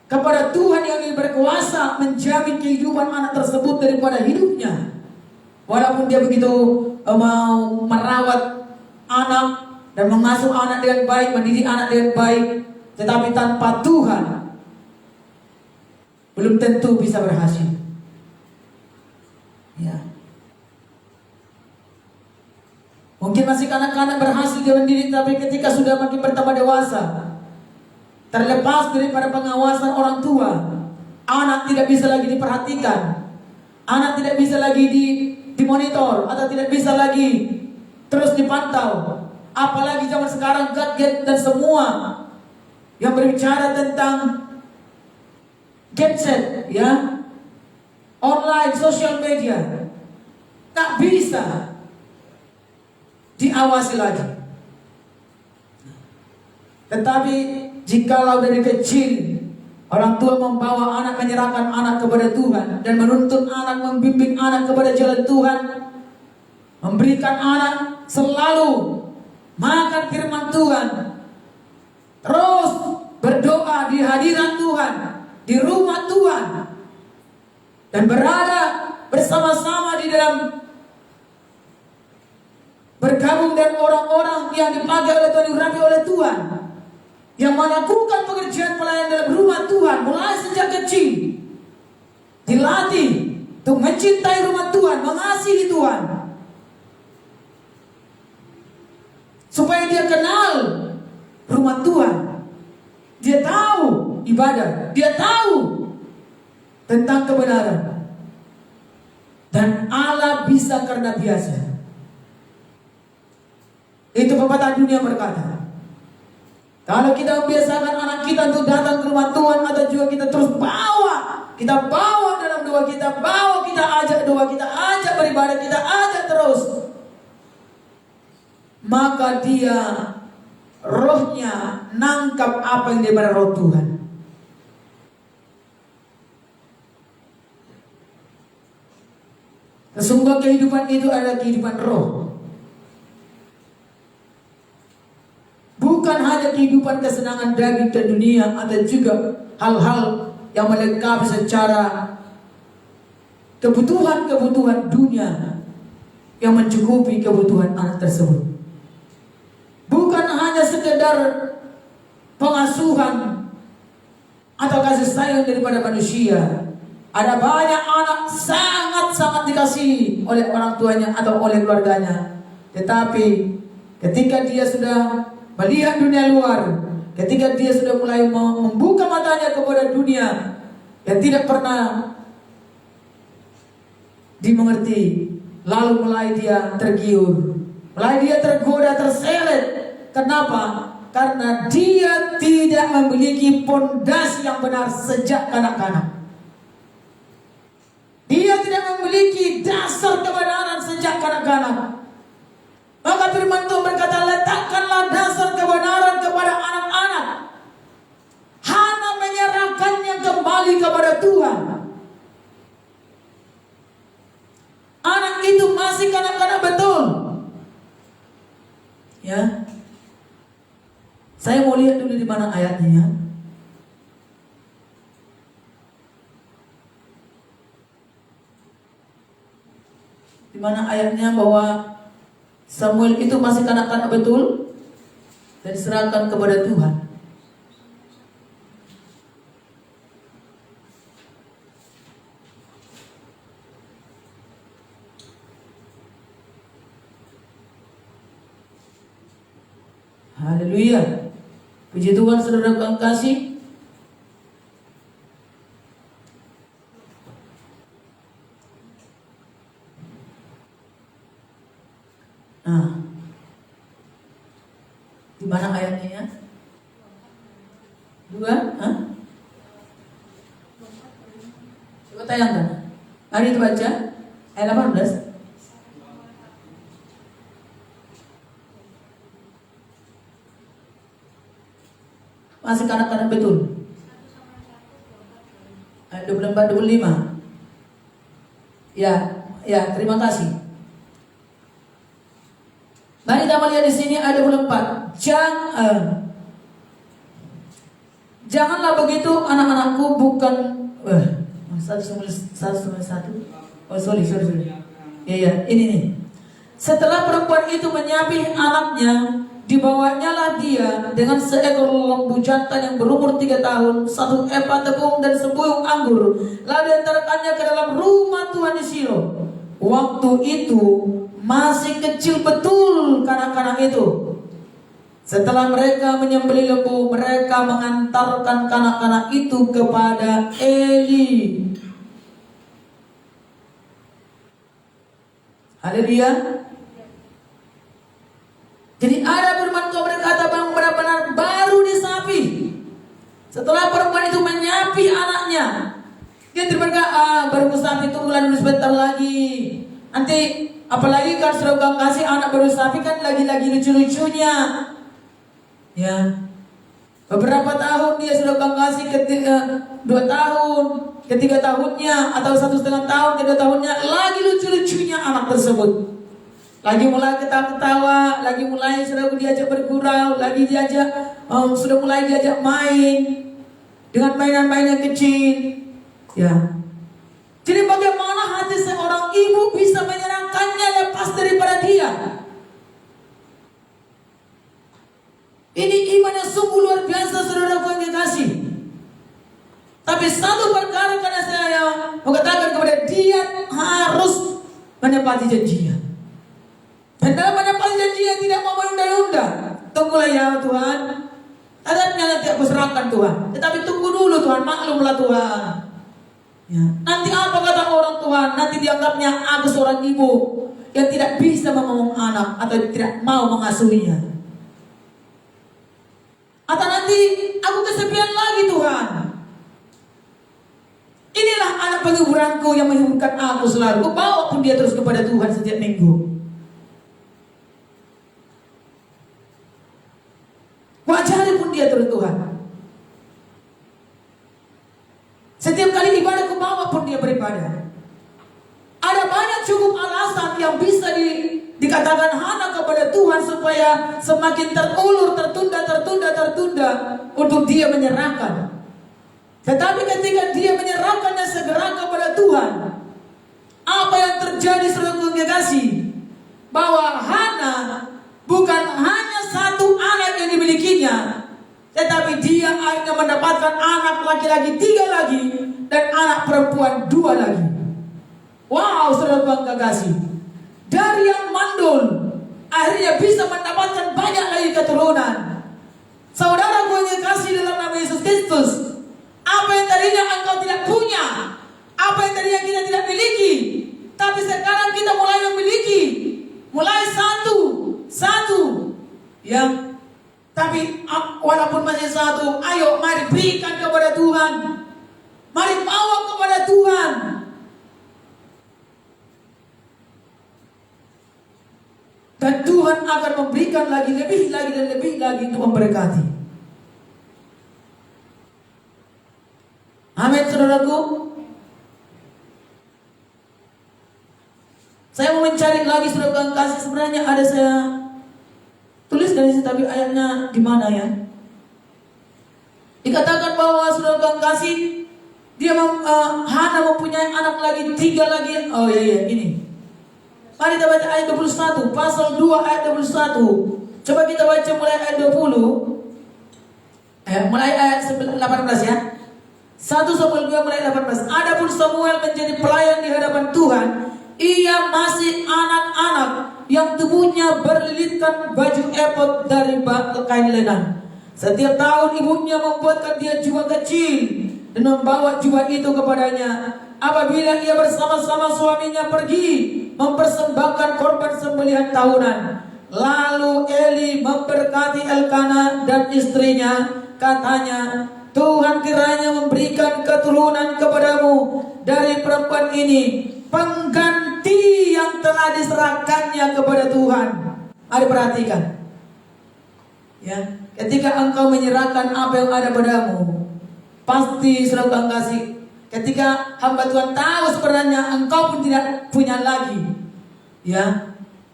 kepada Tuhan yang berkuasa menjamin kehidupan anak tersebut daripada hidupnya. Walaupun dia begitu mau merawat anak dan mengasuh anak dengan baik, mendidik anak dengan baik, tetapi tanpa Tuhan belum tentu bisa berhasil. Ya. Mungkin masih kanak-kanak berhasil dia mendidik, tapi ketika sudah makin bertambah dewasa, terlepas daripada pengawasan orang tua, anak tidak bisa lagi diperhatikan, anak tidak bisa lagi dimonitor, atau tidak bisa lagi terus dipantau. Apalagi zaman sekarang gadget dan semua yang berbicara tentang gadget, ya, online, sosial media, tak bisa diawasi lagi. Tetapi jikalau dari kecil orang tua membawa anak, menyerahkan anak kepada Tuhan dan menuntun anak, membimbing anak kepada jalan Tuhan, memberikan anak selalu makan firman Tuhan, terus berdoa di hadirat Tuhan, di rumah Tuhan, dan berada bersama-sama di dalam, bergabung dengan orang-orang yang dipakai oleh Tuhan, diurapi oleh Tuhan, yang melakukan pekerjaan pelayanan dalam rumah Tuhan mulai sejak kecil, dilatih untuk mencintai rumah Tuhan, mengasihi Tuhan, supaya dia kenal rumah Tuhan, dia tahu ibadah, dia tahu tentang kebenaran, dan Allah bisa karena biasa. Itu pepatah dunia berkata, kalau kita membiasakan anak kita untuk datang ke rumah Tuhan, atau juga kita terus kita bawa dalam doa, kita ajak doa, kita ajak beribadah, kita ajak terus, maka dia rohnya nangkap apa yang daripada roh Tuhan. Sesungguhnya kehidupan itu adalah kehidupan roh. Bukan hanya kehidupan kesenangan daging dan dunia, ada juga hal-hal yang melengkapi secara kebutuhan-kebutuhan dunia yang mencukupi kebutuhan anak tersebut. Bukan hanya sekedar pengasuhan atau kasih sayang daripada manusia. Ada banyak anak sangat-sangat dikasihi oleh orang tuanya atau oleh keluarganya, tetapi ketika dia sudah melihat dunia luar, ketika dia sudah mulai membuka matanya kepada dunia yang tidak pernah dimengerti, lalu mulai dia tergiur, mulai dia tergoda, terseret. Kenapa? Karena dia tidak memiliki pondasi yang benar sejak kanak-kanak. Dia tidak memiliki dasar kebenaran sejak kanak-kanak. Maka firman Tuhan berkata, letakkanlah dasar kebenaran kepada anak-anak. Hana menyerahkannya kembali kepada Tuhan. Anak itu masih kanak-kanak betul. Ya. Saya mau lihat dulu di mana ayatnya, ya. Di mana ayatnya bahwa Samuel itu masih kanak-kanak betul dan diserahkan kepada Tuhan. Haleluya. Puji Tuhan, saudara yang kasih. Nah, di mana ayatnya ya? 2? Hah? Coba tayangkan. Mari kita baca ayat 18. Masih kanak-kanak betul. Ayat 24, 25. Ya, terima kasih. Mari kita melihat di sini ayat 24. Janganlah begitu anak-anakku, bukan 1:1. Oh sorry. Ya, ini nih. Setelah perempuan itu menyapih anaknya, dibawanyalah dia dengan seekor lembu jantan yang berumur 3 tahun, 1 epa tepung dan sebuyung anggur, lalu diantarkannya ke dalam rumah Tuhan di Shilo. Waktu itu masih kecil betul kanak-kanak itu. Setelah mereka menyembelih lembu, mereka mengantarkan kanak-kanak itu kepada Eli. Haleluya. Jadi ada firman Tuhan berkata bahwa benar-benar baru disapi. Setelah perempuan itu menyapi anaknya, dia berkata, baru sapi, tunggulah dulu sebentar lagi. Nanti apalagi kan sudah kasih anak baru sapi kan lagi-lagi lucu-lucunya. Ya, beberapa tahun dia sudah kasih 2 tahun, ke 3 tahunnya atau 1,5 tahun, ke 2 tahunnya lagi lucu-lucunya anak tersebut. Lagi mulai ketawa-ketawa, lagi mulai sudah diajak bergurau, lagi sudah mulai diajak main dengan mainan-mainan kecil. Ya. Jadi bagaimana hati seorang ibu bisa menyenangkannya lepas daripada dia? Ini iman yang sungguh luar biasa, saudaraku yang dikasih. Tapi satu perkara karena saya mengatakan kepada dia harus menepati janjinya. Dan dalam menepati janjinya tidak mau menunda-nunda. Tunggulah ya Tuhan. Adatnya nanti aku serahkan Tuhan. Tetapi tunggu dulu Tuhan, maklumlah Tuhan. Ya. Nanti apa kata orang Tuhan? Nanti dianggapnya aku seorang ibu yang tidak bisa memomong anak atau tidak mau mengasuhnya. Atau nanti aku kesepian lagi Tuhan. Inilah anak penghiburanku yang menghiburkan aku selalu. Aku bawa pun dia terus kepada Tuhan setiap minggu. Wajari pun dia terus Tuhan. Setiap kali ibadah aku bawa pun dia beribadah. Ada banyak cukup alasan yang bisa dikatakan Hana kepada Tuhan supaya semakin terulur, tertunda untuk dia menyerahkan. Tetapi ketika dia menyerahkannya segera kepada Tuhan, apa yang terjadi saudara kasih? Bahwa Hana bukan hanya 1 anak yang dimilikinya, tetapi dia akhirnya mendapatkan anak laki-laki 3 lagi dan anak perempuan 2 lagi. Wow, saudara kasih. Dari yang mandul akhirnya bisa mendapatkan banyak lagi keturunan. Saudara yang kasih dalam nama Yesus Kristus, apa yang tadinya engkau tidak punya, apa yang tadinya kita tidak miliki, tapi sekarang kita mulai memiliki, mulai satu, ya. Tapi walaupun masih 1, ayo mari berikan kepada Tuhan, mari bawa kepada Tuhan. Dan Tuhan akan memberikan lagi, lebih lagi dan lebih lagi untuk memberkati. Amin, saudaraku. Saya mau mencari lagi saudara kasih. Sebenarnya ada saya tulis dari sini, tapi ayatnya di mana ya? Dikatakan bahwa saudara kasih dia Hana mempunyai anak lagi 3 lagi. Oh iya ini. Mari kita baca ayat 21, pasal 2 ayat 21. Coba kita baca mulai ayat 20. Mulai ayat 18 ya. 1 Samuel 2 mulai 18. Adapun Samuel menjadi pelayan di hadapan Tuhan, ia masih anak-anak yang tubuhnya berlilitkan baju efod dari kain lenan. Setiap tahun ibunya membuatkan dia jubah kecil dan membawa jubah itu kepadanya apabila ia bersama-sama suaminya pergi mempersembahkan korban sembelihan tahunan. Lalu Eli memberkati Elkana dan istrinya, katanya, Tuhan kiranya memberikan keturunan kepadamu dari perempuan ini, pengganti yang telah diserahkannya kepada Tuhan. Ada perhatikan, ya, ketika engkau menyerahkan apa yang ada padamu, pasti selalu engkau kasih. Ketika hamba Tuhan tahu sebenarnya engkau pun tidak punya lagi, ya.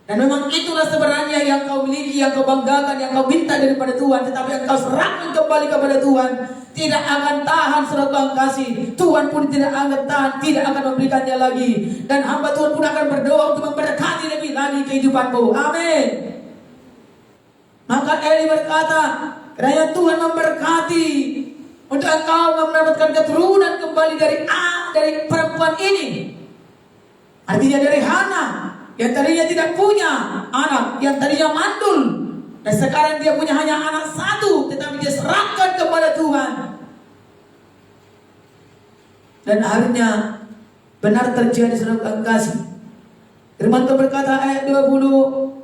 Dan memang itulah sebenarnya yang kau miliki, yang kau banggakan, yang kau minta daripada Tuhan. Tetapi yang kau serahkan kembali kepada Tuhan, tidak akan tahan surat kau kasih. Tuhan pun tidak akan tahan, tidak akan memberikannya lagi. Dan hamba Tuhan pun akan berdoa untuk memberkati lebih lagi kehidupanmu. Amin. Maka Eli berkata, kiranya Tuhan memberkati untuk engkau mendapatkan keturunan kembali dari perempuan ini. Artinya dari Hana, yang tadinya tidak punya anak, yang tadinya mandul, dan sekarang dia punya hanya anak satu, tetapi dia serahkan kepada Tuhan. Dan akhirnya benar terjadi saudara kasih. Firman Tuhan berkata ayat 20,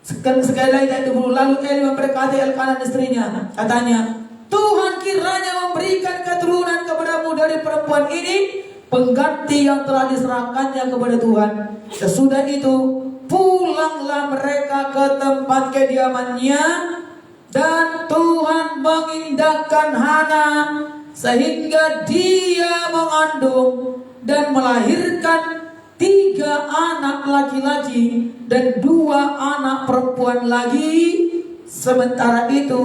sekali lagi ayat 20, lalu Eli memberkati Elkana istrinya, katanya, Tuhan kiranya memberikan keturunan kepadamu dari perempuan ini, pengganti yang telah diserahkannya kepada Tuhan. Sesudah itu pulanglah mereka ke tempat kediamannya, dan Tuhan mengindahkan Hana sehingga dia mengandung dan melahirkan 3 anak laki-laki dan 2 anak perempuan lagi. Sementara itu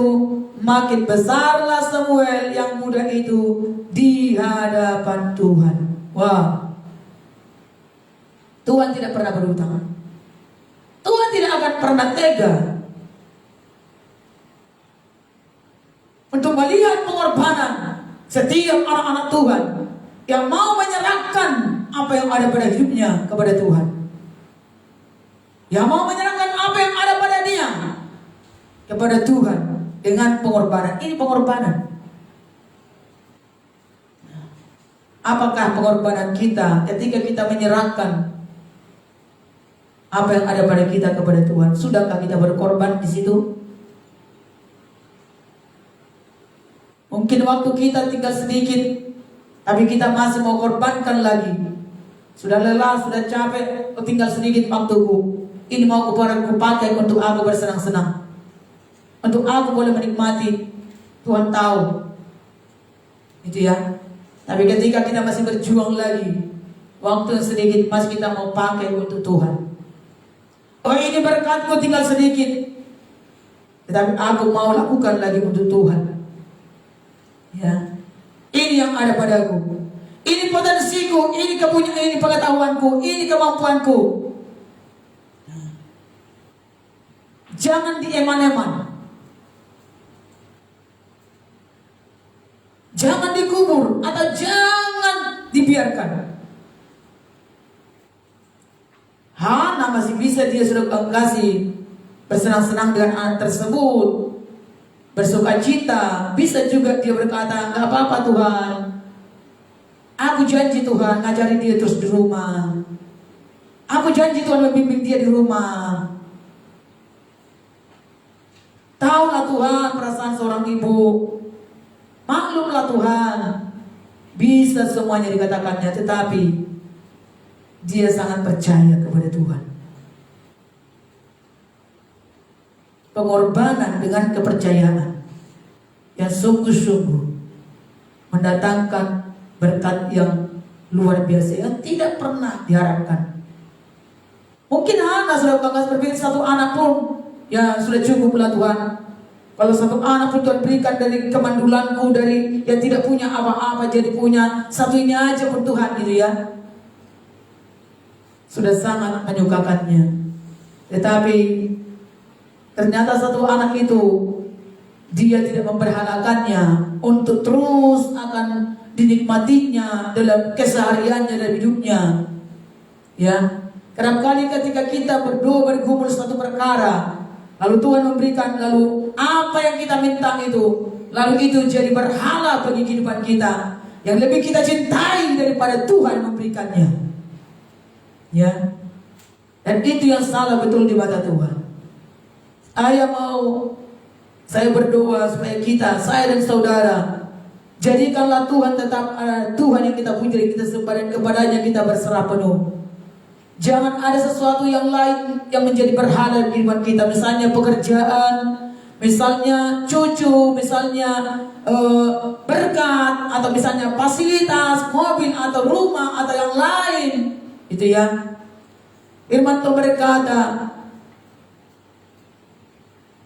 makin besarlah Samuel yang muda itu di hadapan Tuhan. Wah, Tuhan tidak pernah berhutang. Tuhan tidak akan pernah tega untuk melihat pengorbanan setiap anak-anak Tuhan yang mau menyerahkan apa yang ada pada hidupnya kepada Tuhan, yang mau menyerahkan apa yang ada pada dia kepada Tuhan dengan pengorbanan. Ini pengorbanan. Apakah pengorbanan kita ketika kita menyerahkan apa yang ada pada kita kepada Tuhan? Sudahkah kita berkorban di situ? Mungkin waktu kita tinggal sedikit, tapi kita masih mau korbankan lagi. Sudah lelah, sudah capek, tinggal sedikit waktuku. Ini mau aku pakai untuk aku bersenang-senang, untuk aku boleh menikmati. Tuhan tahu, itu ya. Tapi ketika kita masih berjuang lagi, waktu yang sedikit masih kita mau pakai untuk Tuhan. Oh, ini berkatku tinggal sedikit, tetapi aku mau lakukan lagi untuk Tuhan. Ya, ini yang ada padaku, ini potensiku, ini kepunyaan, ini pengetahuanku, ini kemampuanku. Jangan dieman-eman, jangan dikubur, atau jangan dibiarkan. Hana masih bisa, dia sudah kasih bersenang-senang dengan anak tersebut, bersuka cita. Bisa juga dia berkata, gak apa-apa Tuhan, aku janji Tuhan ngajari dia terus di rumah, aku janji Tuhan membimbing dia di rumah. Tahulah Tuhan perasaan seorang ibu, maklumlah Tuhan, bisa semuanya dikatakannya, tetapi dia sangat percaya kepada Tuhan. Pengorbanan dengan kepercayaan yang sungguh-sungguh mendatangkan berkat yang luar biasa yang tidak pernah diharapkan. Mungkin Hana sudah berpikir satu anak pun ya sudah cukuplah Tuhan. Kalau satu anak pun Tuhan berikan dari kemandulanku, dari yang tidak punya apa-apa jadi punya satu ini aja pun Tuhan, gitu ya. Sudah sangat menyukakannya. Tetapi ternyata satu anak itu dia tidak memberhalakannya untuk terus akan dinikmatinya dalam kesehariannya, dalam hidupnya. Ya, kerap kali ketika kita berdoa bergumul suatu perkara, lalu Tuhan memberikan, lalu apa yang kita minta itu, lalu itu jadi berhala bagi kehidupan kita, yang lebih kita cintai daripada Tuhan memberikannya. Ya, dan itu yang salah betul di mata Tuhan. Saya berdoa supaya saya dan saudara, jadikanlah Tuhan tetap Tuhan yang kita puji, kita sembah, dan kepadanya kita berserah penuh. Jangan ada sesuatu yang lain yang menjadi berhala di kehidupan kita. Misalnya pekerjaan, misalnya cucu, misalnya berkat, atau misalnya fasilitas, mobil atau rumah atau yang lain. Itu ya. Firman Tuhan berkata,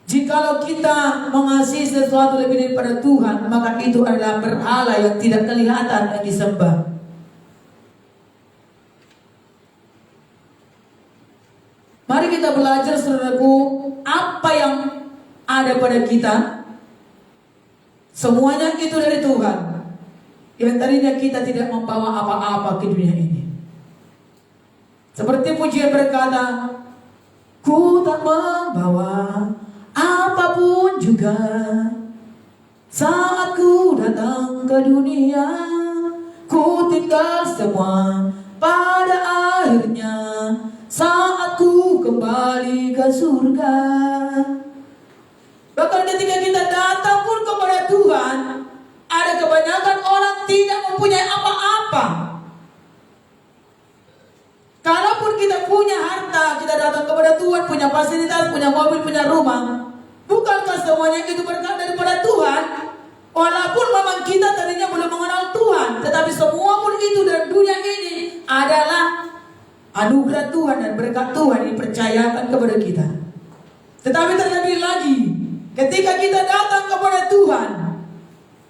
jikalau kita mengasihi sesuatu lebih daripada Tuhan, maka itu adalah berhala yang tidak kelihatan yang disembah. Mari kita belajar, saudaraku, apa yang ada pada kita, semuanya itu dari Tuhan. Yang tadinya kita tidak membawa apa-apa ke dunia ini. Seperti pujian berkata, ku tak membawa apapun juga saat ku datang ke dunia. Ku tinggal semua pada akhirnya saat ku kembali ke surga. Bahkan ketika kita datang pun kepada Tuhan, ada kebanyakan orang tidak mempunyai apa-apa. Kalaupun kita punya harta, kita datang kepada Tuhan, punya fasilitas, punya mobil, punya rumah, bukankah semuanya itu berkat daripada Tuhan? Walaupun memang kita tadinya belum mengenal Tuhan, tetapi semua pun itu dalam dunia ini adalah anugerah Tuhan dan berkat Tuhan yang dipercayakan kepada kita. Tetapi terlebih lagi, ketika kita datang kepada Tuhan,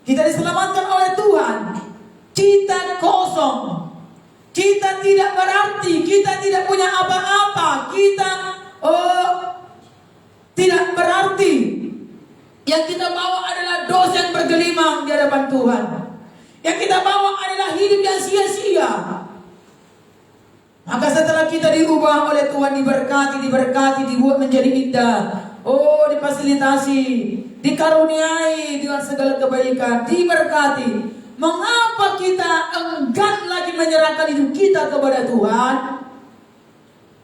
kita diselamatkan oleh Tuhan, kita kosong. Kita tidak berarti, kita tidak punya apa-apa, kita tidak berarti. Yang kita bawa adalah dosa yang bergelimang di hadapan Tuhan. Yang kita bawa adalah hidup yang sia-sia. Maka setelah kita diubah oleh Tuhan, diberkati, dibuat menjadi indah, difasilitasi, dikaruniai dengan segala kebaikan, diberkati, mengapa kita enggan lagi menyerahkan hidup kita kepada Tuhan?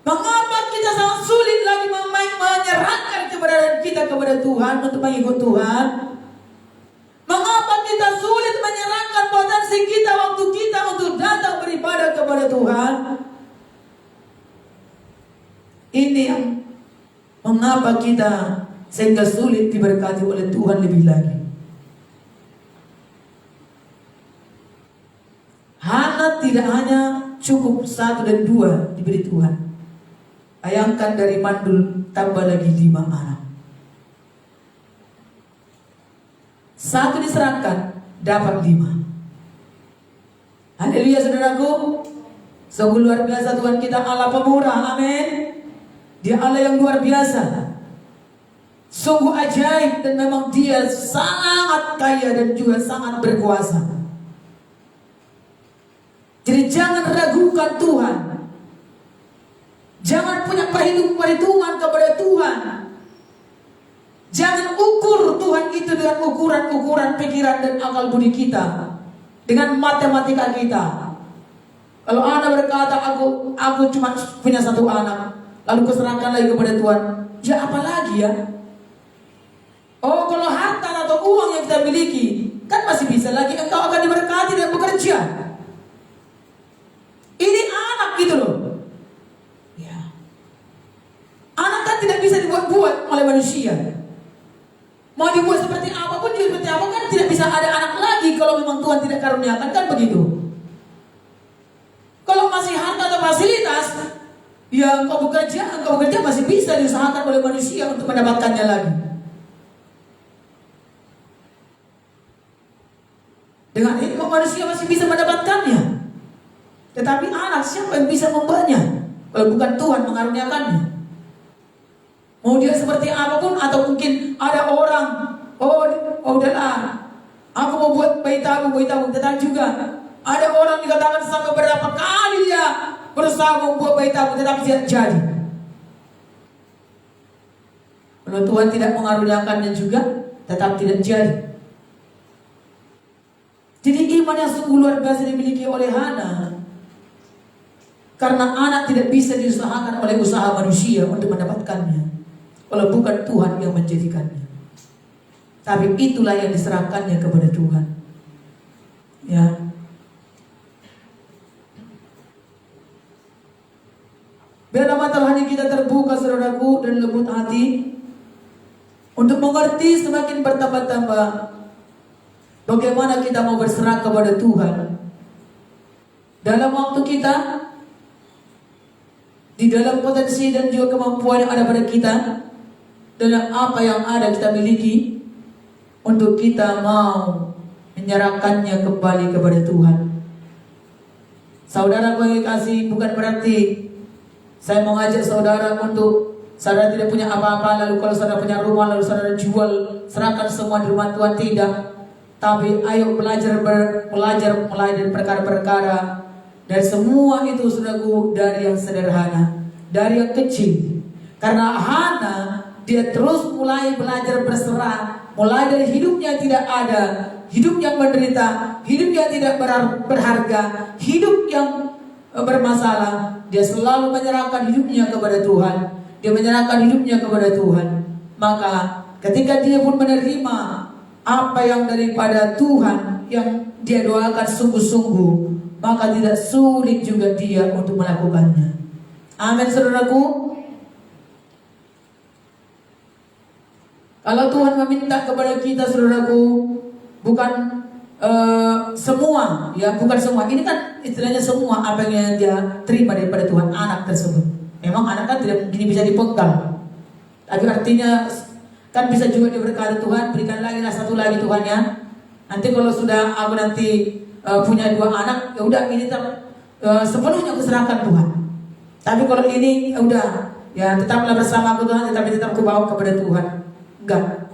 Mengapa kita sangat sulit lagi menyerahkan keberadaan kita kepada Tuhan untuk mengikut Tuhan? Mengapa kita sulit menyerahkan potensi kita, waktu kita untuk datang beribadah kepada Tuhan? Ini yang mengapa kita sehingga sulit diberkati oleh Tuhan lebih lagi. Hana tidak hanya cukup 1 dan 2 diberi Tuhan. Bayangkan dari mandul tambah lagi 5 anak. 1 diserahkan, dapat 5. Haleluya saudaraku. Sungguh luar biasa Tuhan kita, Allah pemurah, amin. Dia Allah yang luar biasa. Sungguh ajaib, dan memang dia sangat kaya dan juga sangat berkuasa. Jadi jangan ragukan Tuhan. Jangan punya perhitungan kepada Tuhan. Jangan ukur Tuhan itu dengan ukuran-ukuran pikiran dan akal budi kita, dengan matematika kita. Kalau anak berkata, aku cuma punya 1 anak, lalu kuserahkan lagi kepada Tuhan, ya apalagi ya? Kalau harta atau uang yang kita miliki, kan masih bisa lagi engkau akan diberkati dan bekerja. Ini anak gitu loh. Ya. Anak kan tidak bisa dibuat-buat oleh manusia. Mau dibuat seperti apapun, juga seperti apa, kan tidak bisa ada anak lagi kalau memang Tuhan tidak karuniakan, kan begitu. Kalau masih harta atau fasilitas, ya engkau bekerja masih bisa diusahakan oleh manusia untuk mendapatkannya lagi. Dengan ini manusia masih bisa mendapatkannya. Tetapi anak, siapa yang bisa membawanya kalau bukan Tuhan mengaruniakannya? Mau dia seperti apapun, atau mungkin ada orang, udahlah, aku mau buat bayi tabung, tetapi juga ada orang dikatakan sampai berapa kali dia berusaha membuat bayi tabung tetapi tidak jadi. Kalau Tuhan tidak mengaruniakannya juga, tetap tidak jadi. Jadi iman yang sungguh luar biasa dimiliki oleh Hana. Karena anak tidak bisa diusahakan oleh usaha manusia untuk mendapatkannya, kalau bukan Tuhan yang menjadikannya. Tapi itulah yang diserahkannya kepada Tuhan. Ya. Biarlah mata rohani kita terbuka, saudaraku, dan lembut hati untuk mengerti semakin bertambah-tambah bagaimana kita mau berserah kepada Tuhan dalam waktu kita, di dalam potensi dan juga kemampuan yang ada pada kita, dalam apa yang ada kita miliki, untuk kita mau menyerahkannya kembali kepada Tuhan. Saudara bagi kasih, bukan berarti saya mau ngajak saudara untuk saudara tidak punya apa-apa, lalu kalau saudara punya rumah lalu saudara jual, serahkan semua di rumah Tuhan, tidak. Tapi ayo belajar mulai dari perkara-perkara, dan semua itu saudaraku dari yang sederhana, dari yang kecil. Karena Hana, dia terus mulai belajar berserah, mulai dari hidupnya tidak ada, hidup yang menderita, hidup yang tidak berharga, hidup yang bermasalah, dia selalu menyerahkan hidupnya kepada Tuhan. Dia menyerahkan hidupnya kepada Tuhan. Maka ketika dia pun menerima apa yang daripada Tuhan yang dia doakan sungguh-sungguh, maka tidak sulit juga dia untuk melakukannya. Amin, saudaraku. Kalau Tuhan meminta kepada kita, saudaraku, bukan semua, ya, bukan semua. Ini kan istilahnya semua apa yang dia terima daripada Tuhan, anak tersebut. Memang anak kan tidak begini bisa dipegang, tapi artinya kan bisa juga dia berkata, Tuhan berikan lagi satu lagi Tuhan ya. Nanti kalau sudah aku nanti punya 2 anak, ya udah ini sepenuhnya aku serahkan Tuhan. Tapi kalau ini ya udah, ya tetaplah bersama aku Tuhan, tetapi tetap aku bawa kepada Tuhan. Enggak.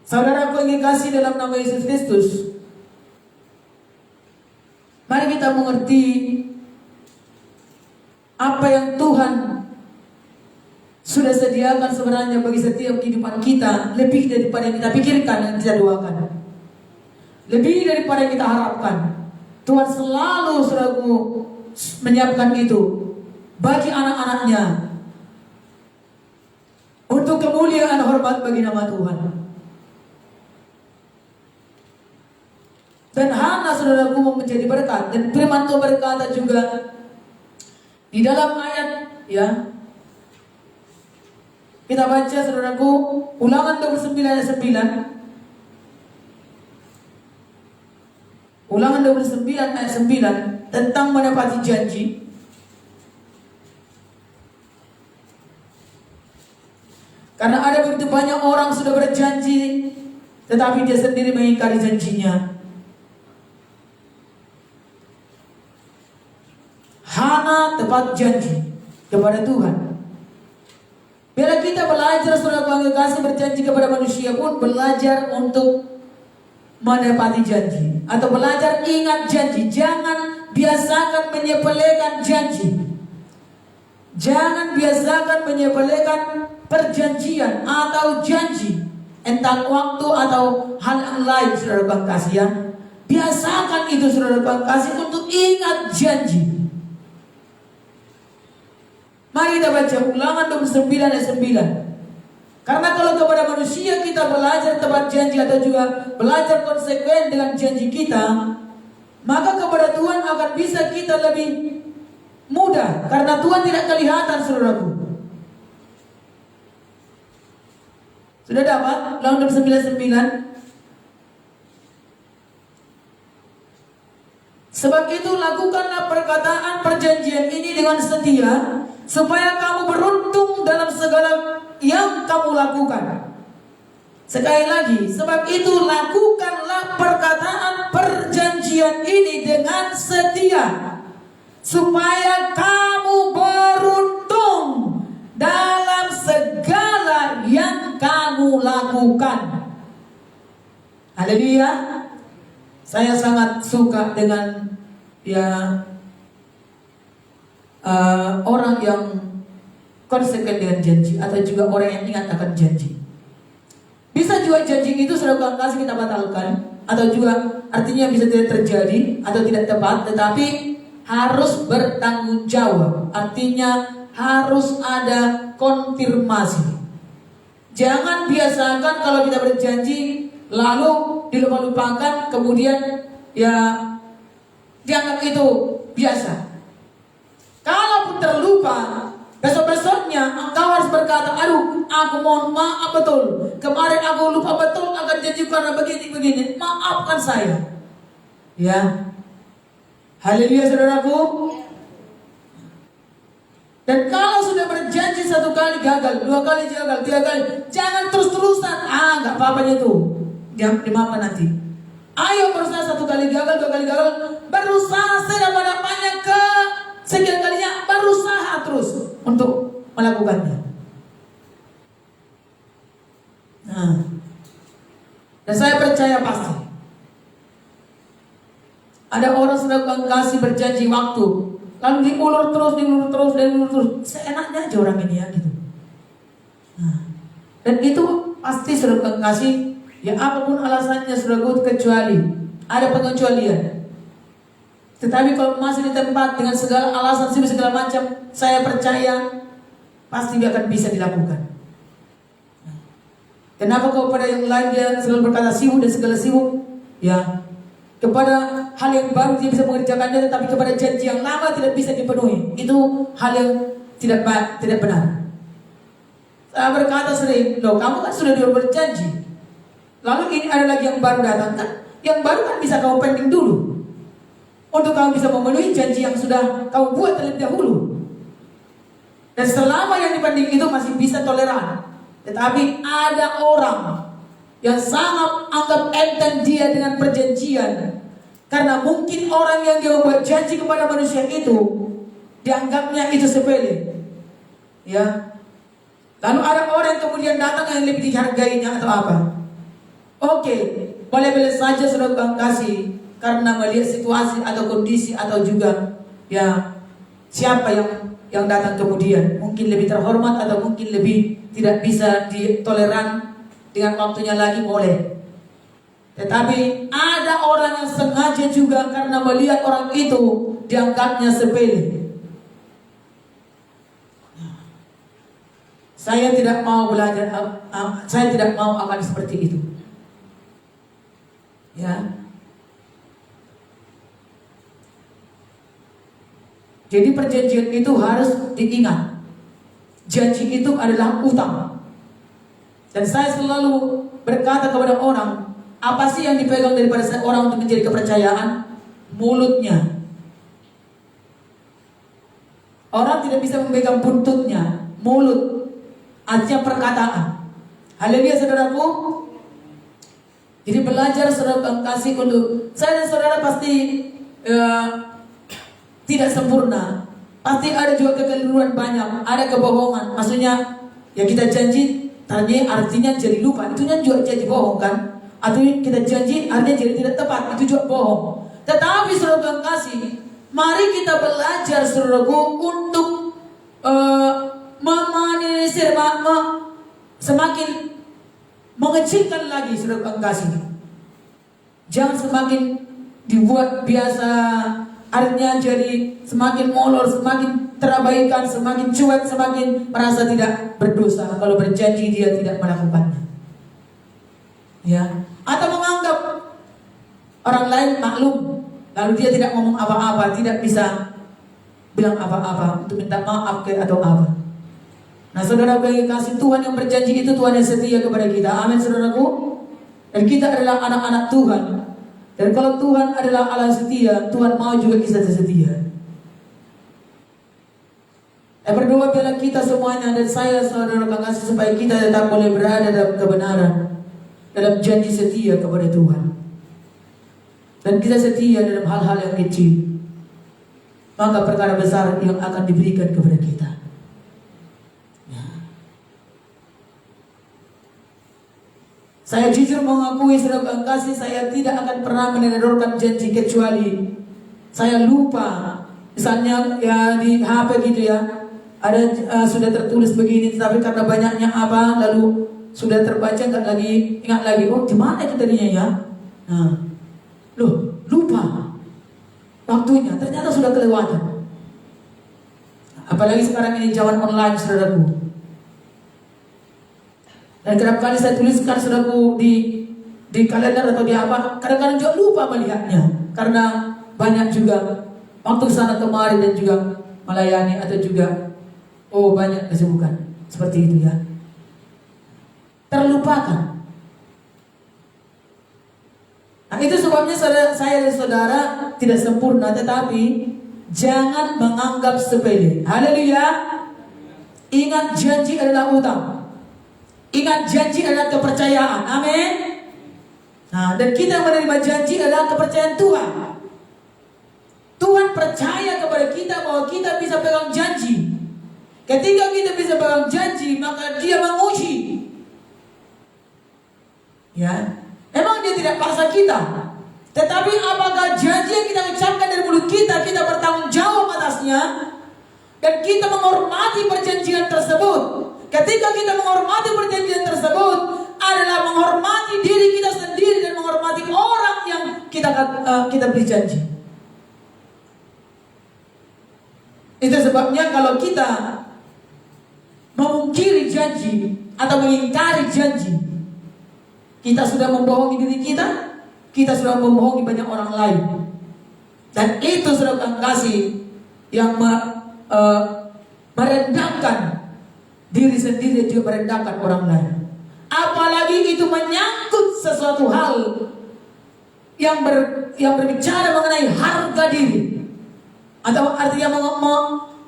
Saudaraku yang dikasihi dalam nama Yesus Kristus, mari kita mengerti apa yang Tuhan sudah sediakan sebenarnya bagi setiap kehidupan kita, lebih daripada yang kita pikirkan dan kita doakan, lebih daripada yang kita harapkan. Tuhan selalu saudaraku menyiapkan itu bagi anak-anaknya untuk kemuliaan hormat bagi nama Tuhan. Dan Hana, saudaraku, menjadi berkat. Dan firman Tuhan berkata juga di dalam ayat, ya, kita baca, saudaraku, Ulangan 29 ayat 9. Ulangan 29 ayat 9 tentang menepati janji. Karena ada begitu banyak orang sudah berjanji, tetapi dia sendiri mengingkari janjinya. Hana tepat janji kepada Tuhan. Bila kita belajar, saudara yang kasih, berjanji kepada manusia pun belajar untuk menepati janji, atau belajar ingat janji. Jangan biasakan menyepelekan janji. Jangan biasakan menyepelekan perjanjian atau janji, entah waktu atau hal yang lain, saudara bang kasih ya. Biasakan itu, saudara bang kasih, untuk ingat janji. Mari kita baca Ulangan 29 ayat 9. Karena kalau kepada manusia kita belajar tepat janji atau juga belajar konsekuen dengan janji kita, maka kepada Tuhan akan bisa kita lebih mudah, karena Tuhan tidak kelihatan, saudaraku. Sudah dapat Ulangan 29:9. Sebab itu lakukanlah perkataan perjanjian ini dengan setia, supaya kamu beruntung dalam segala yang kamu lakukan. Sekali lagi, sebab itu lakukanlah perkataan perjanjian ini dengan setia, supaya kamu beruntung dalam segala yang kamu lakukan. Haleluya. Saya sangat suka dengan orang yang konsekuen dengan janji, atau juga orang yang ingat akan janji. Bisa juga janji itu saudara kasih kita batalkan, atau juga artinya bisa tidak terjadi atau tidak tepat, tetapi harus bertanggung jawab. Artinya harus ada konfirmasi. Jangan biasakan kalau kita berjanji lalu dilupakan, kemudian dianggap itu biasa. Kalau terlupa, besok-besoknya engkau harus berkata, aduh, aku mohon maaf betul, kemarin aku lupa betul akan janji karena begini-begini, maafkan saya. Ya, haleluya saudaraku. Dan kalau sudah berjanji satu kali gagal, dua kali gagal, tiga kali, jangan terus-terusan. Gak apa-apa itu, jangan dimaafkan nanti. Ayo berusaha satu kali gagal, dua kali gagal, berusaha sedapat-dapatnya ke sekian kalinya, berusaha terus untuk melakukannya. Nah, dan saya percaya pasti ada orang sudah kasih berjanji waktu, lalu diulur terus, seenaknya aja orang ini ya gitu. Nah, dan itu pasti sudah kasih, ya apapun alasannya sudah kecuali ada pengecualian. Tetapi kalau masih di tempat dengan segala alasan segala macam, saya percaya pasti dia akan bisa dilakukan. Kenapa kepada yang lain dia selalu berkata sibuk dan segala sibuk? Ya, kepada hal yang baru dia bisa mengerjakannya, tetapi kepada janji yang lama tidak bisa dipenuhi. Itu hal yang tidak benar. Saya berkata sering, loh kamu kan sudah berjanji, lalu ini ada lagi yang baru datang kan? Yang baru kan bisa kamu pending dulu, untuk kamu bisa memenuhi janji yang sudah kamu buat terlebih dahulu. Dan selama yang dipending itu masih bisa toleran. Tetapi ada orang yang sangat anggap enteng dia dengan perjanjian, karena mungkin orang yang dia membuat janji kepada manusia itu dianggapnya itu sepele. Ya. Lalu ada orang yang kemudian datang yang lebih dihargainya atau apa. Oke, boleh-boleh saja saudara kasih, karena melihat situasi atau kondisi atau juga siapa yang datang kemudian, mungkin lebih terhormat atau mungkin lebih tidak bisa ditoleran dengan waktunya lagi, boleh. Tetapi ada orang yang sengaja juga karena melihat orang itu dianggapnya sepele. Saya tidak mau belajar, saya tidak mau akan seperti itu. Ya. Jadi perjanjian itu harus diingat. Janji itu adalah utang. Dan saya selalu berkata kepada orang, apa sih yang dipegang daripada seorang untuk menjadi kepercayaan? Mulutnya. Orang tidak bisa memegang buntutnya, mulut. Artinya perkataan. Haleluya saudaraku. Jadi belajar saudara kasih untuk saya dan saudara pasti tidak sempurna. Pasti ada juga kekeliruan banyak, ada kebohongan. Maksudnya ya kita janji, artinya jadi lupa, itu juga jadi bohong kan? Atau kita janji artinya jadi tidak tepat, itu juga bohong. Tetapi saudara kasih, mari kita belajar saudaraku untuk memanisir, semakin mengecilkan lagi saudara kasih. Jangan semakin dibuat biasa, artinya jadi semakin molor, semakin terabaikan, semakin cuek, semakin merasa tidak berdosa kalau berjanji dia tidak melakukannya. Ya, atau menganggap orang lain maklum, lalu dia tidak ngomong apa-apa, tidak bisa bilang apa-apa untuk minta maaf atau apa. Nah, saudara yang kasih, Tuhan yang berjanji itu Tuhan yang setia kepada kita. Amin saudaraku. Dan kita adalah anak-anak Tuhan. Dan kalau Tuhan adalah Allah setia, Tuhan mau juga kita setia. Saya berdoa biarlah kita semuanya dan saya saudara kasih supaya kita tetap boleh berada dalam kebenaran, dalam janji setia kepada Tuhan. Dan kita setia dalam hal-hal yang kecil, maka perkara besar yang akan diberikan kepada kita. Saya jujur mengakui saudara kasih, saya tidak akan pernah menerorkan janji kecuali saya lupa. Misalnya ya di HP gitu ya, ada sudah tertulis begini, tapi karena banyaknya apa, lalu sudah terbaca nggak lagi ingat lagi. Oh, di mana itu tadinya ya? Nah, loh, lupa waktunya. Ternyata sudah kelewatan. Apalagi sekarang ini zaman online, saudaraku. Dan kerap kali saya tuliskan saudaraku di kalender atau di apa, kadang-kadang juga lupa melihatnya karena banyak juga waktu sana kemari dan juga melayani atau juga banyak kesibukan seperti itu ya. Terlupakan. Nah, itu sebabnya saya dan saudara tidak sempurna, tetapi jangan menganggap sepele. Haleluya. Ingat janji adalah utang. Ingat janji adalah kepercayaan. Amin. Nah, dan kita menerima janji adalah kepercayaan Tuhan. Tuhan percaya kepada kita bahwa kita bisa pegang janji. Ketika kita bisa pegang janji, maka Dia menguji. Ya, memang Dia tidak paksa kita. Tetapi apakah janji yang kita ucapkan dari mulut kita bertanggung jawab atasnya, dan kita menghormati perjanjian tersebut. Ketika kita menghormati perjanjian tersebut adalah menghormati diri kita sendiri dan menghormati orang yang kita beri janji. Itu sebabnya kalau kita memungkiri janji atau mengingkari janji, kita sudah membohongi diri kita sudah membohongi banyak orang lain. Dan itu saudara kasih yang merendahkan diri sendiri dan juga merendahkan orang lain. Apalagi itu menyangkut sesuatu hal yang berbicara mengenai harga diri, atau artinya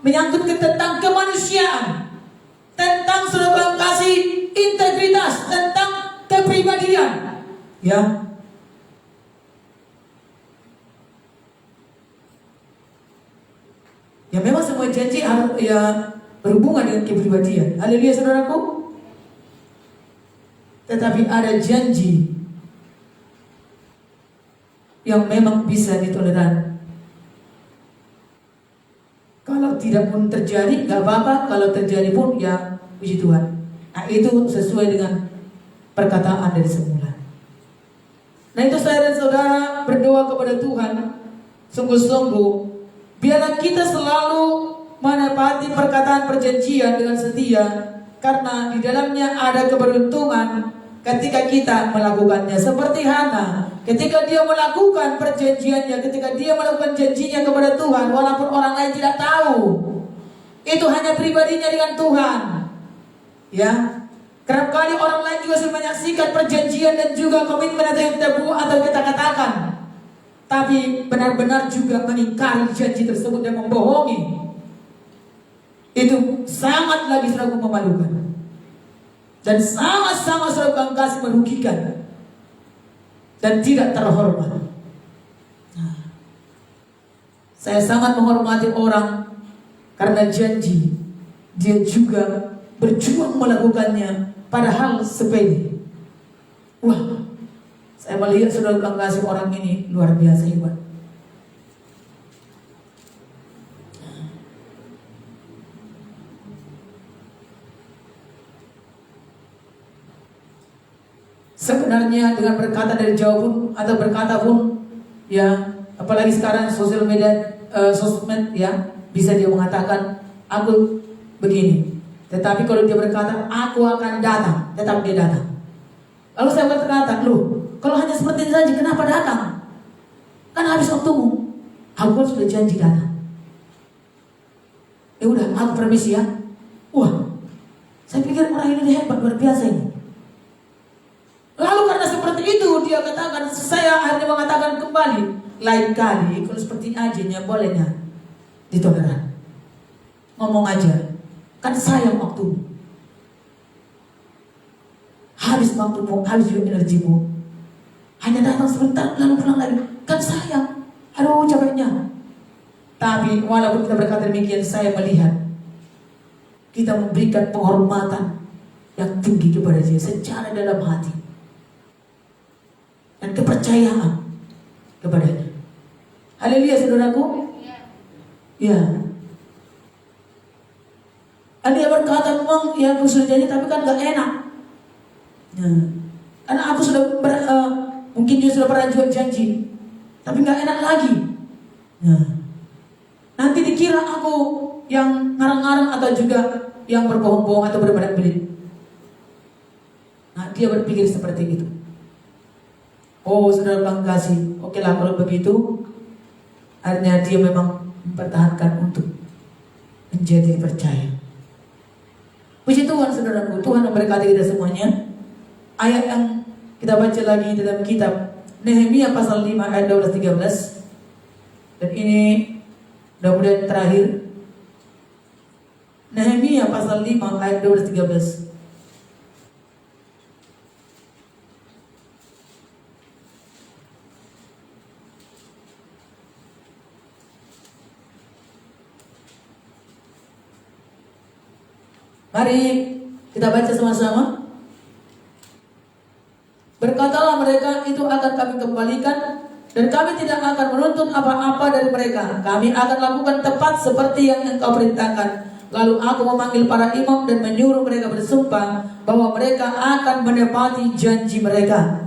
menyangkut tentang kemanusiaan, tentang saudara kasih integritas, tentang kepribadian, ya. Ya memang semua janji harus ya berhubungan dengan kepribadian. Haleluya saudaraku. Tetapi ada janji yang memang bisa ditoleran. Kalau tidak pun terjadi, gak apa-apa. Kalau terjadi pun, ya puji Tuhan. Nah itu sesuai dengan perkataan dari semula. Nah itu saya dan saudara berdoa kepada Tuhan, sungguh-sungguh, biarlah kita selalu menepati perkataan perjanjian dengan setia, karena di dalamnya ada keberuntungan ketika kita melakukannya. Seperti Hana, ketika dia melakukan perjanjiannya, ketika dia melakukan janjinya kepada Tuhan, walaupun orang lain tidak tahu, itu hanya pribadinya dengan Tuhan. Ya, kerap kali orang lain juga sudah menyaksikan perjanjian dan juga komitmen yang kita buat atau kita katakan, tapi benar-benar juga mengingkari janji tersebut dan membohongi. Itu sangat lagi selalu memalukan dan sangat-sangat selalu kasih merugikan dan tidak terhormat. Nah, saya sangat menghormati orang karena janji dia juga berjuang melakukannya padahal sepele. Wah, saya melihat saudara kasih orang ini luar biasa hebat. Sebenarnya dengan berkata dari jauh pun atau berkata pun, ya apalagi sekarang sosial media, sosmed ya, bisa dia mengatakan aku begini. Tetapi kalau dia berkata aku akan datang, tetap dia datang. Lalu saya berkata, loh, kalau hanya seperti itu saja kenapa datang? Kan habis waktumu. Aku sudah janji datang. Ya udah, aku permisi ya. Wah, saya pikir orang ini hebat, luar biasa ini. Lalu karena seperti itu dia katakan, saya akhirnya mengatakan kembali, lain kali kalau seperti ini aja bolehnya ditoleran. Ngomong aja, kan sayang waktumu. Habis waktumu, habis juga energimu. Hanya datang sebentar lalu pulang lagi, kan sayang. Aduh capeknya. Tapi walaupun kita berkata demikian, saya melihat kita memberikan penghormatan yang tinggi kepada dia secara dalam hati. kepercayaan kepadanya. Haleluya saudaraku. Ya. Ada yang berkata memang ya aku sudah janji tapi kan gak enak. Nah, karena aku sudah mungkin dia sudah pernah jual janji, tapi gak enak lagi. Nah, nanti dikira aku yang ngarang-ngarang atau juga yang berbohong-bohong atau berbelit-belit. Nah, dia berpikir seperti itu. Oh, saudara bilang kasih, oke lah kalau begitu. Akhirnya dia memang mempertahankan untuk menjadi percaya. Puji Tuhan saudaraku, Tuhan memberkati kita semuanya. Ayat yang kita baca lagi dalam kitab Nehemia pasal 5 ayat 12-13. Dan ini mudah-mudahan terakhir. Nehemia pasal 5 ayat 12-13. Mari kita baca sama-sama. Berkatalah mereka, itu akan kami kembalikan dan kami tidak akan menuntut apa-apa dari mereka. Kami akan lakukan tepat seperti yang engkau perintahkan. Lalu aku memanggil para imam dan menyuruh mereka bersumpah bahwa mereka akan menepati janji mereka.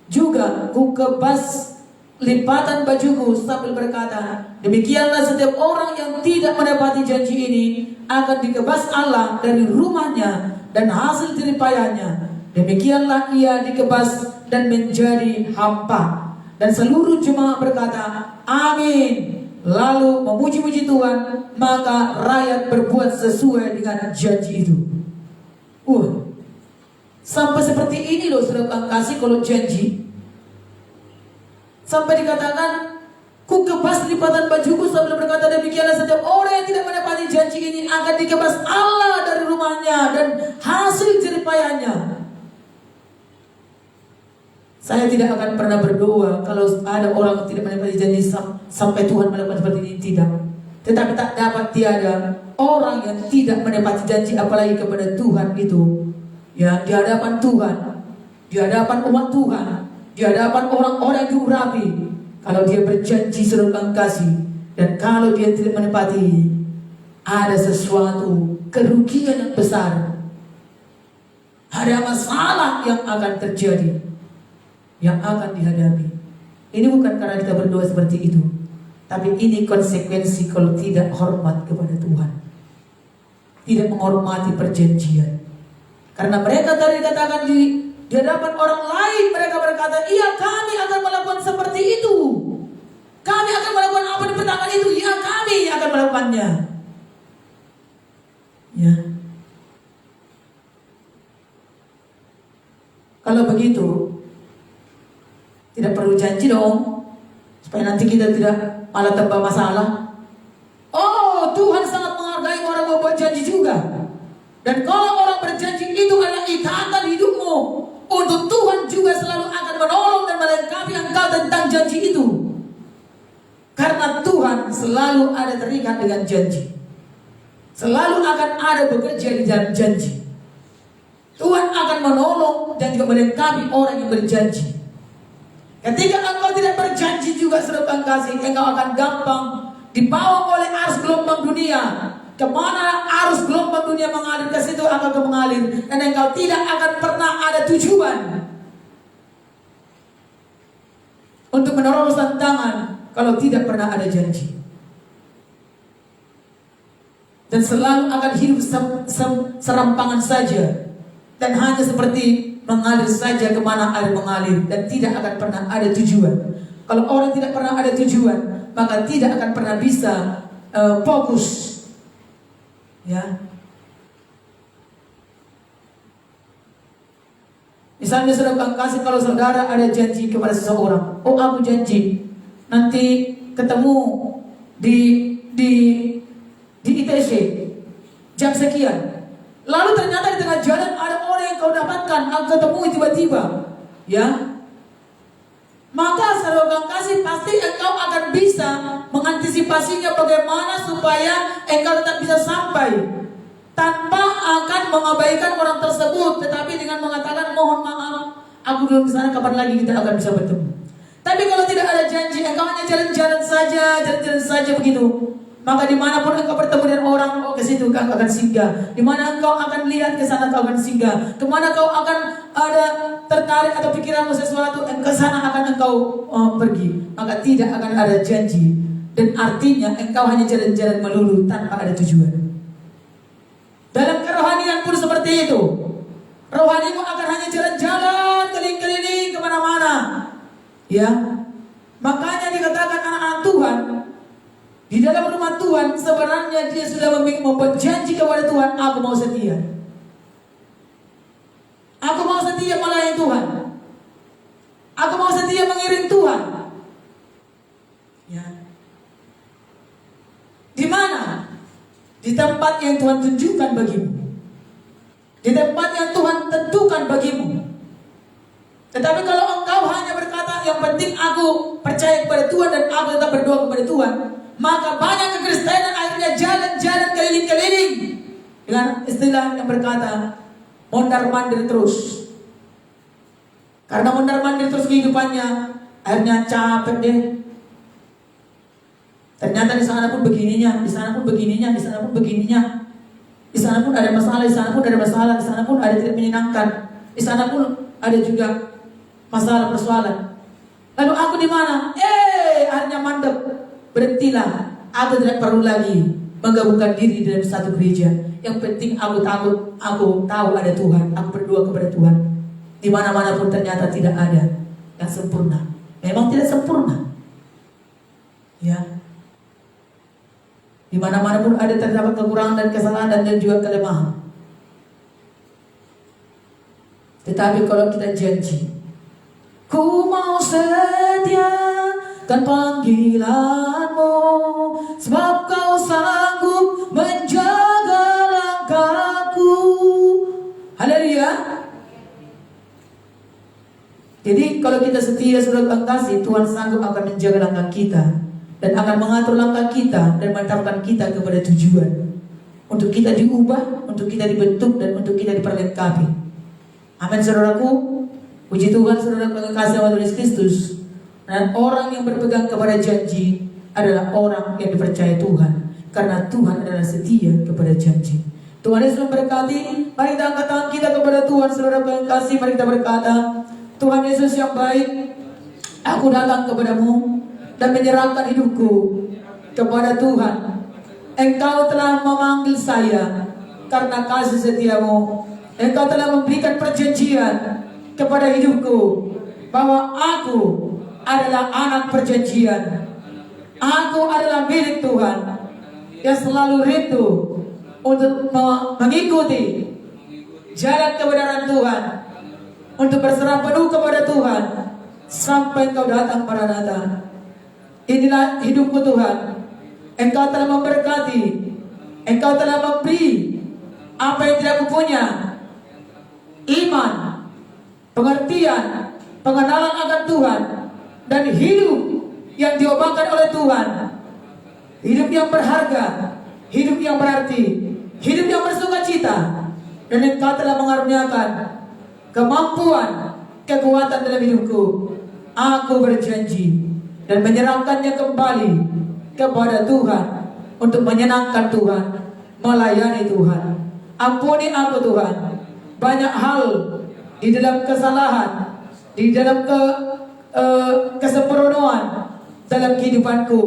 Juga ku kebas lipatan bajuku sambil berkata, demikianlah setiap orang yang tidak menepati janji ini akan dikebas Allah dari rumahnya dan hasil jeripayahnya. Demikianlah ia dikebas dan menjadi hampa. Dan seluruh jemaat berkata, amin. Lalu memuji-muji Tuhan. Maka rakyat berbuat sesuai dengan janji itu. Sampai seperti ini loh saudara kasih kalau janji. Sampai dikatakan, ku kebas lipatan bajuku sambil berkata, demikianlah setiap orang yang tidak menepati janji ini akan dikebas Allah dari rumahnya dan hasil jeripayahnya. Saya tidak akan pernah berdoa kalau ada orang yang tidak menepati janji sampai Tuhan melakukan seperti ini, tidak. Tetapi tak dapat tiada orang yang tidak menepati janji apalagi kepada Tuhan itu. Ya, di hadapan Tuhan, di hadapan umat Tuhan, di hadapan orang-orang yang diurapi. Kalau dia berjanji saudara kasih, dan kalau dia tidak menepati, ada sesuatu kerugian yang besar. Ada masalah yang akan terjadi, yang akan dihadapi. Ini bukan karena kita berdoa seperti itu, tapi ini konsekuensi kalau tidak hormat kepada Tuhan, tidak menghormati perjanjian. Karena mereka tadi dikatakan di hadapan orang lain, mereka berkata, iya kami akan melakukan seperti itu, kami akan melakukan apa di pertanyaan itu, ya kami akan melakukannya. Ya. Kalau begitu, tidak perlu janji dong, supaya nanti kita tidak malah tambah masalah. Oh, Tuhan sangat menghargai orang yang membuat janji juga. Dan kalau orang berjanji itu adalah ikatan hidupmu, untuk Tuhan juga selalu akan menolong dan melengkapi engkau tentang janji itu. Karena Tuhan selalu ada terikat dengan janji, selalu akan ada bekerja di dalam janji. Tuhan akan menolong dan juga melengkapi orang yang berjanji. Ketika engkau tidak berjanji juga saudara kasih, engkau akan gampang dibawa oleh arus gelombang dunia. Kemana arus gelombang dunia mengalir, ke situ akan mengalir, dan engkau tidak akan pernah ada tujuan untuk menerobos tantangan kalau tidak pernah ada janji. Dan selalu akan hidup serampangan saja, dan hanya seperti mengalir saja kemana air mengalir, dan tidak akan pernah ada tujuan. Kalau orang tidak pernah ada tujuan, maka tidak akan pernah bisa fokus. Ya, misalnya saudara kasih, kalau saudara ada janji kepada seseorang, oh aku janji nanti ketemu di ITC jam sekian, lalu ternyata di tengah jalan ada orang yang kau dapatkan, ketemu tiba-tiba, ya, maka saudara kasih pasti engkau akan bisa mengantisipasinya bagaimana supaya engkau tetap bisa sampai tanpa akan mengabaikan orang tersebut, tetapi dengan mengatakan mohon maaf, aku belum di sana, kapan lagi kita akan bisa bertemu. tidak ada janji, engkau hanya jalan-jalan saja begitu, maka dimanapun engkau bertemu dengan orang, ke situ engkau akan singgah. Dimana engkau akan lihat, ke sana engkau akan singgah. Kemana kau akan ada tertarik atau pikiranmu sesuatu, ke sana akan engkau pergi. Maka tidak akan ada janji. Dan artinya engkau hanya jalan-jalan melulu tanpa ada tujuan. Dalam kerohanian pun seperti itu. Rohanimu akan hanya jalan-jalan keliling-keliling kemana-mana. Ya, makanya dikatakan anak-anak Tuhan di dalam rumah Tuhan sebenarnya dia sudah membuat janji kepada Tuhan, aku mau setia. Aku mau setia melayani Tuhan. Aku mau setia mengiring Tuhan. Ya. Di mana? Di tempat yang Tuhan tunjukkan bagimu. Di tempat yang Tuhan tentukan bagimu. Tetapi kalau engkau hanya berkata, yang penting aku percaya kepada Tuhan dan aku tetap berdoa kepada Tuhan, maka banyak kekristenan akhirnya jalan-jalan keliling-keliling dengan istilah yang berkata mondar-mandir terus. Karena mondar-mandir terus kehidupannya, akhirnya capek deh. Ternyata di sana pun begininya, di sana pun begininya, di sana pun begininya. Di sana pun ada masalah, di sana pun ada masalah, di sana pun ada tidak menyenangkan, di sana pun ada juga masalah persoalan. Lalu aku di mana? Akhirnya mandek. Berhentilah. Aku tidak perlu lagi menggabungkan diri dalam satu gereja. Yang penting aku tahu ada Tuhan. Aku berdoa kepada Tuhan. Di mana-mana pun ternyata tidak ada yang sempurna. Memang tidak sempurna. Ya. Di mana-mana pun ada terdapat kekurangan dan kesalahan dan juga kelemahan. Tetapi kalau kita janji, ku mau setia kan panggilanmu, sebab kau sanggup menjaga langkahku. Haleluya. Jadi kalau kita setia saudara kasih, Tuhan sanggup akan menjaga langkah kita dan akan mengatur langkah kita dan menetapkan kita kepada tujuan, untuk kita diubah, untuk kita dibentuk dan untuk kita diperlengkapi. Amin saudaraku. Puji Tuhan saudara kasih oleh Yesus Kristus. Dan orang yang berpegang kepada janji adalah orang yang dipercaya Tuhan, karena Tuhan adalah setia kepada janji. Tuhan Yesus memberkati. Mari kita angkat tangan kita kepada Tuhan saudara yang kasih. Mari kita berkata, Tuhan Yesus yang baik, aku datang kepadamu dan menyerahkan hidupku kepada Tuhan. Engkau telah memanggil saya karena kasih setiamu. Engkau telah memberikan perjanjian kepada hidupku bahwa aku adalah anak perjanjian. Aku adalah milik Tuhan yang selalu rindu untuk mengikuti jalan kebenaran Tuhan, untuk berserah penuh kepada Tuhan sampai Engkau datang Maranatha. Inilah hidupku Tuhan. Engkau telah memberkati, Engkau telah memberi apa yang tidak kupunya: iman, pengertian, pengenalan akan Tuhan, dan hidup yang diobatkan oleh Tuhan. Hidup yang berharga, hidup yang berarti, hidup yang bersukacita. Dan Engkau telah mengaruniakan kemampuan, kekuatan dalam hidupku. Aku berjanji dan menyerahkannya kembali kepada Tuhan, untuk menyenangkan Tuhan, melayani Tuhan. Ampuni aku Tuhan, banyak hal di dalam kesalahan, di dalam kesempurnaan dalam kehidupanku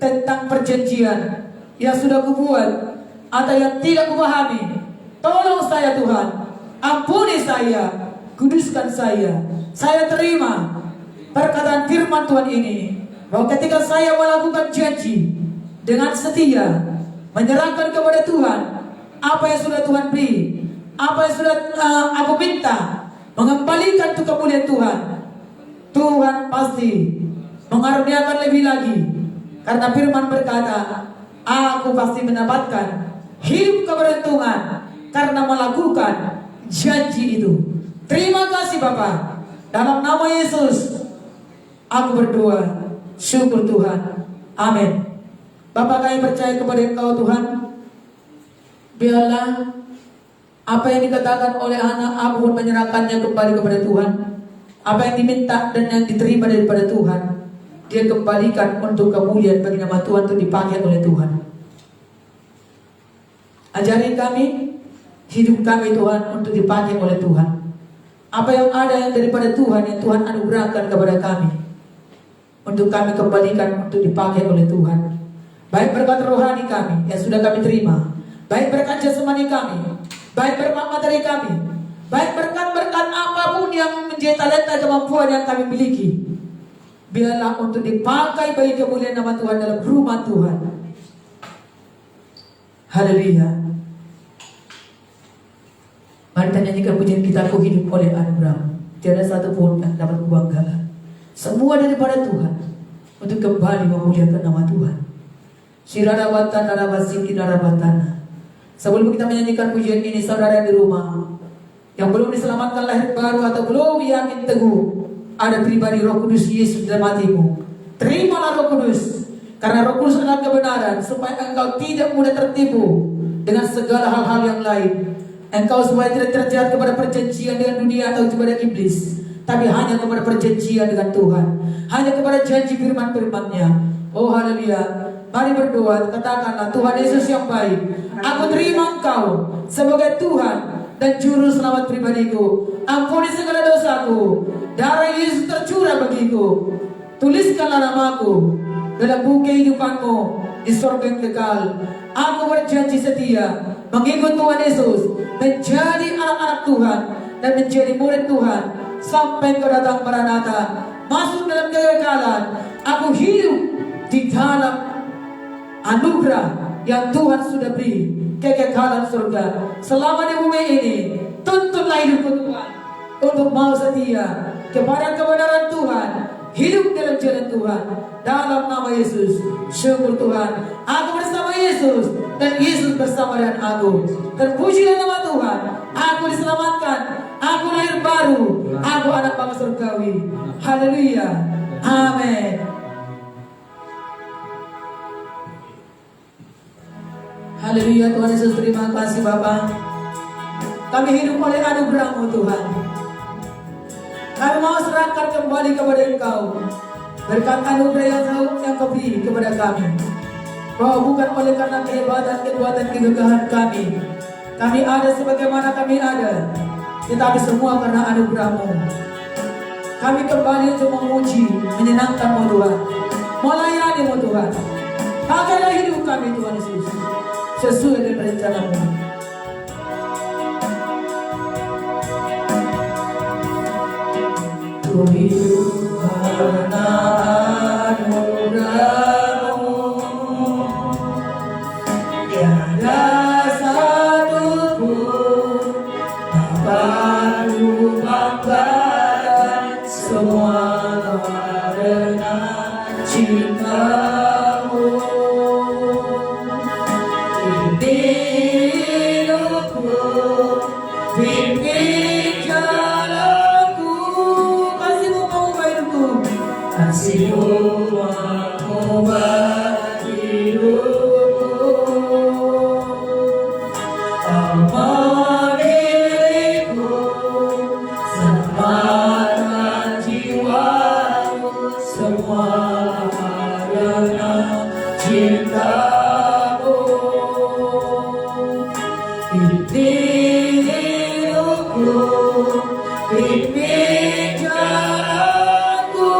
tentang perjanjian yang sudah kubuat atau yang tidak kupahami. Tolong saya Tuhan, ampuni saya, kuduskan saya. Saya terima perkataan firman Tuhan ini, bahwa ketika saya melakukan janji dengan setia, menyerahkan kepada Tuhan apa yang sudah Tuhan beri, apa yang sudah aku minta, mengembalikan untuk kemuliaan Tuhan, Tuhan pasti mengaruniakan lebih lagi. Karena firman berkata, aku pasti mendapatkan hidup keberuntungan karena melakukan janji itu. Terima kasih Bapa. Dalam nama Yesus aku berdoa. Syukur Tuhan. Amin. Bapa, kami percaya kepada Engkau Tuhan. Biarlah apa yang dikatakan oleh anak, aku pun menyerahkannya kembali kepada Tuhan. Apa yang diminta dan yang diterima daripada Tuhan, dia kembalikan untuk kemuliaan bagi nama Tuhan, untuk dipakai oleh Tuhan. Ajari kami, hidup kami Tuhan, untuk dipakai oleh Tuhan. Apa yang ada yang daripada Tuhan, yang Tuhan anugerahkan kepada kami, untuk kami kembalikan untuk dipakai oleh Tuhan. Baik berkat rohani kami yang sudah kami terima, baik berkat jasmani kami, baik berkat materi kami, baik berkat-berkat apapun yang menjadi talenta kemampuan yang kami miliki, biarlah untuk dipakai bagi kemuliaan nama Tuhan dalam rumah Tuhan. Haleluya. Mari kita nyanyikan pujian kita, Ku hidup oleh anugerah. Tiada satu pun yang dapat kubanggakan. Semua daripada Tuhan, untuk kembali memuliakan nama Tuhan. Sirarabatan darabasiki darabatana. Sebelum kita menyanyikan pujian ini, saudara yang di rumah yang belum diselamatkan lahir baru atau belum yakin teguh ada pribadi Roh Kudus Yesus dalam hatimu, terimalah Roh Kudus, karena Roh Kudus adalah kebenaran, supaya engkau tidak mudah tertipu dengan segala hal-hal yang lain. Engkau supaya tidak terjerat kepada perjanjian dengan dunia atau kepada iblis, tapi hanya kepada perjanjian dengan Tuhan, hanya kepada janji firman-firman-Nya. Oh haleluya. Mari berdoa, katakanlah, Tuhan Yesus yang baik, aku terima Engkau sebagai Tuhan dan Juru Selamat pribadiku. Ampuni segala dosaku, darah Yesus tercurah bagiku. Tuliskanlah namaku dalam buku kehidupan-Mu di surga yang kekal. Aku berjanji setia mengikut Tuhan Yesus, menjadi anak-anak Tuhan dan menjadi murid Tuhan sampai Engkau datang Maranatha, masuk dalam kekekalan. Aku hidup di dalam anugerah yang Tuhan sudah beri, kekekalan surga selama di bumi ini. Tuntunlah hidupku Tuhan untuk mau setia kepada kebenaran Tuhan, hidup dalam jalan Tuhan, dalam nama Yesus. Syukur Tuhan, aku bersama Yesus dan Yesus bersama dengan aku. Terpujilah nama Tuhan, aku diselamatkan, aku lahir baru, aku anak bangsa surgawi. Haleluya, amin. Haleluya. Tuhan Yesus, terima kasih Bapa. Kami hidup oleh anugerah-Mu Tuhan. Kami mau serahkan kembali kepada Engkau berkat anugerah yang Kau beri kepada kami. Bahwa bukan oleh karena kehebatan, kekuatan, kegagahan kami ada sebagaimana kami ada, tetapi semua karena anugerah-Mu. Kami kembali untuk memuji, menyenangkan-Mu Tuhan, melayani-Mu Tuhan. Pakailah hidup kami Tuhan Yesus sesuai dengan rencana-Mu. Ku hidup karena anugerah-Mu, tiada satu pun dapat ku banggakan, semua karena cinta-Mu. Hidupku, pimpin jalanku, kasih-Mu mengubah hidupku, kasih-Mu mengubah hidupku. Apa diriku, selamatkan jiwaku, semua karena cinta-Mu. Hidupku, pimpin jalanku,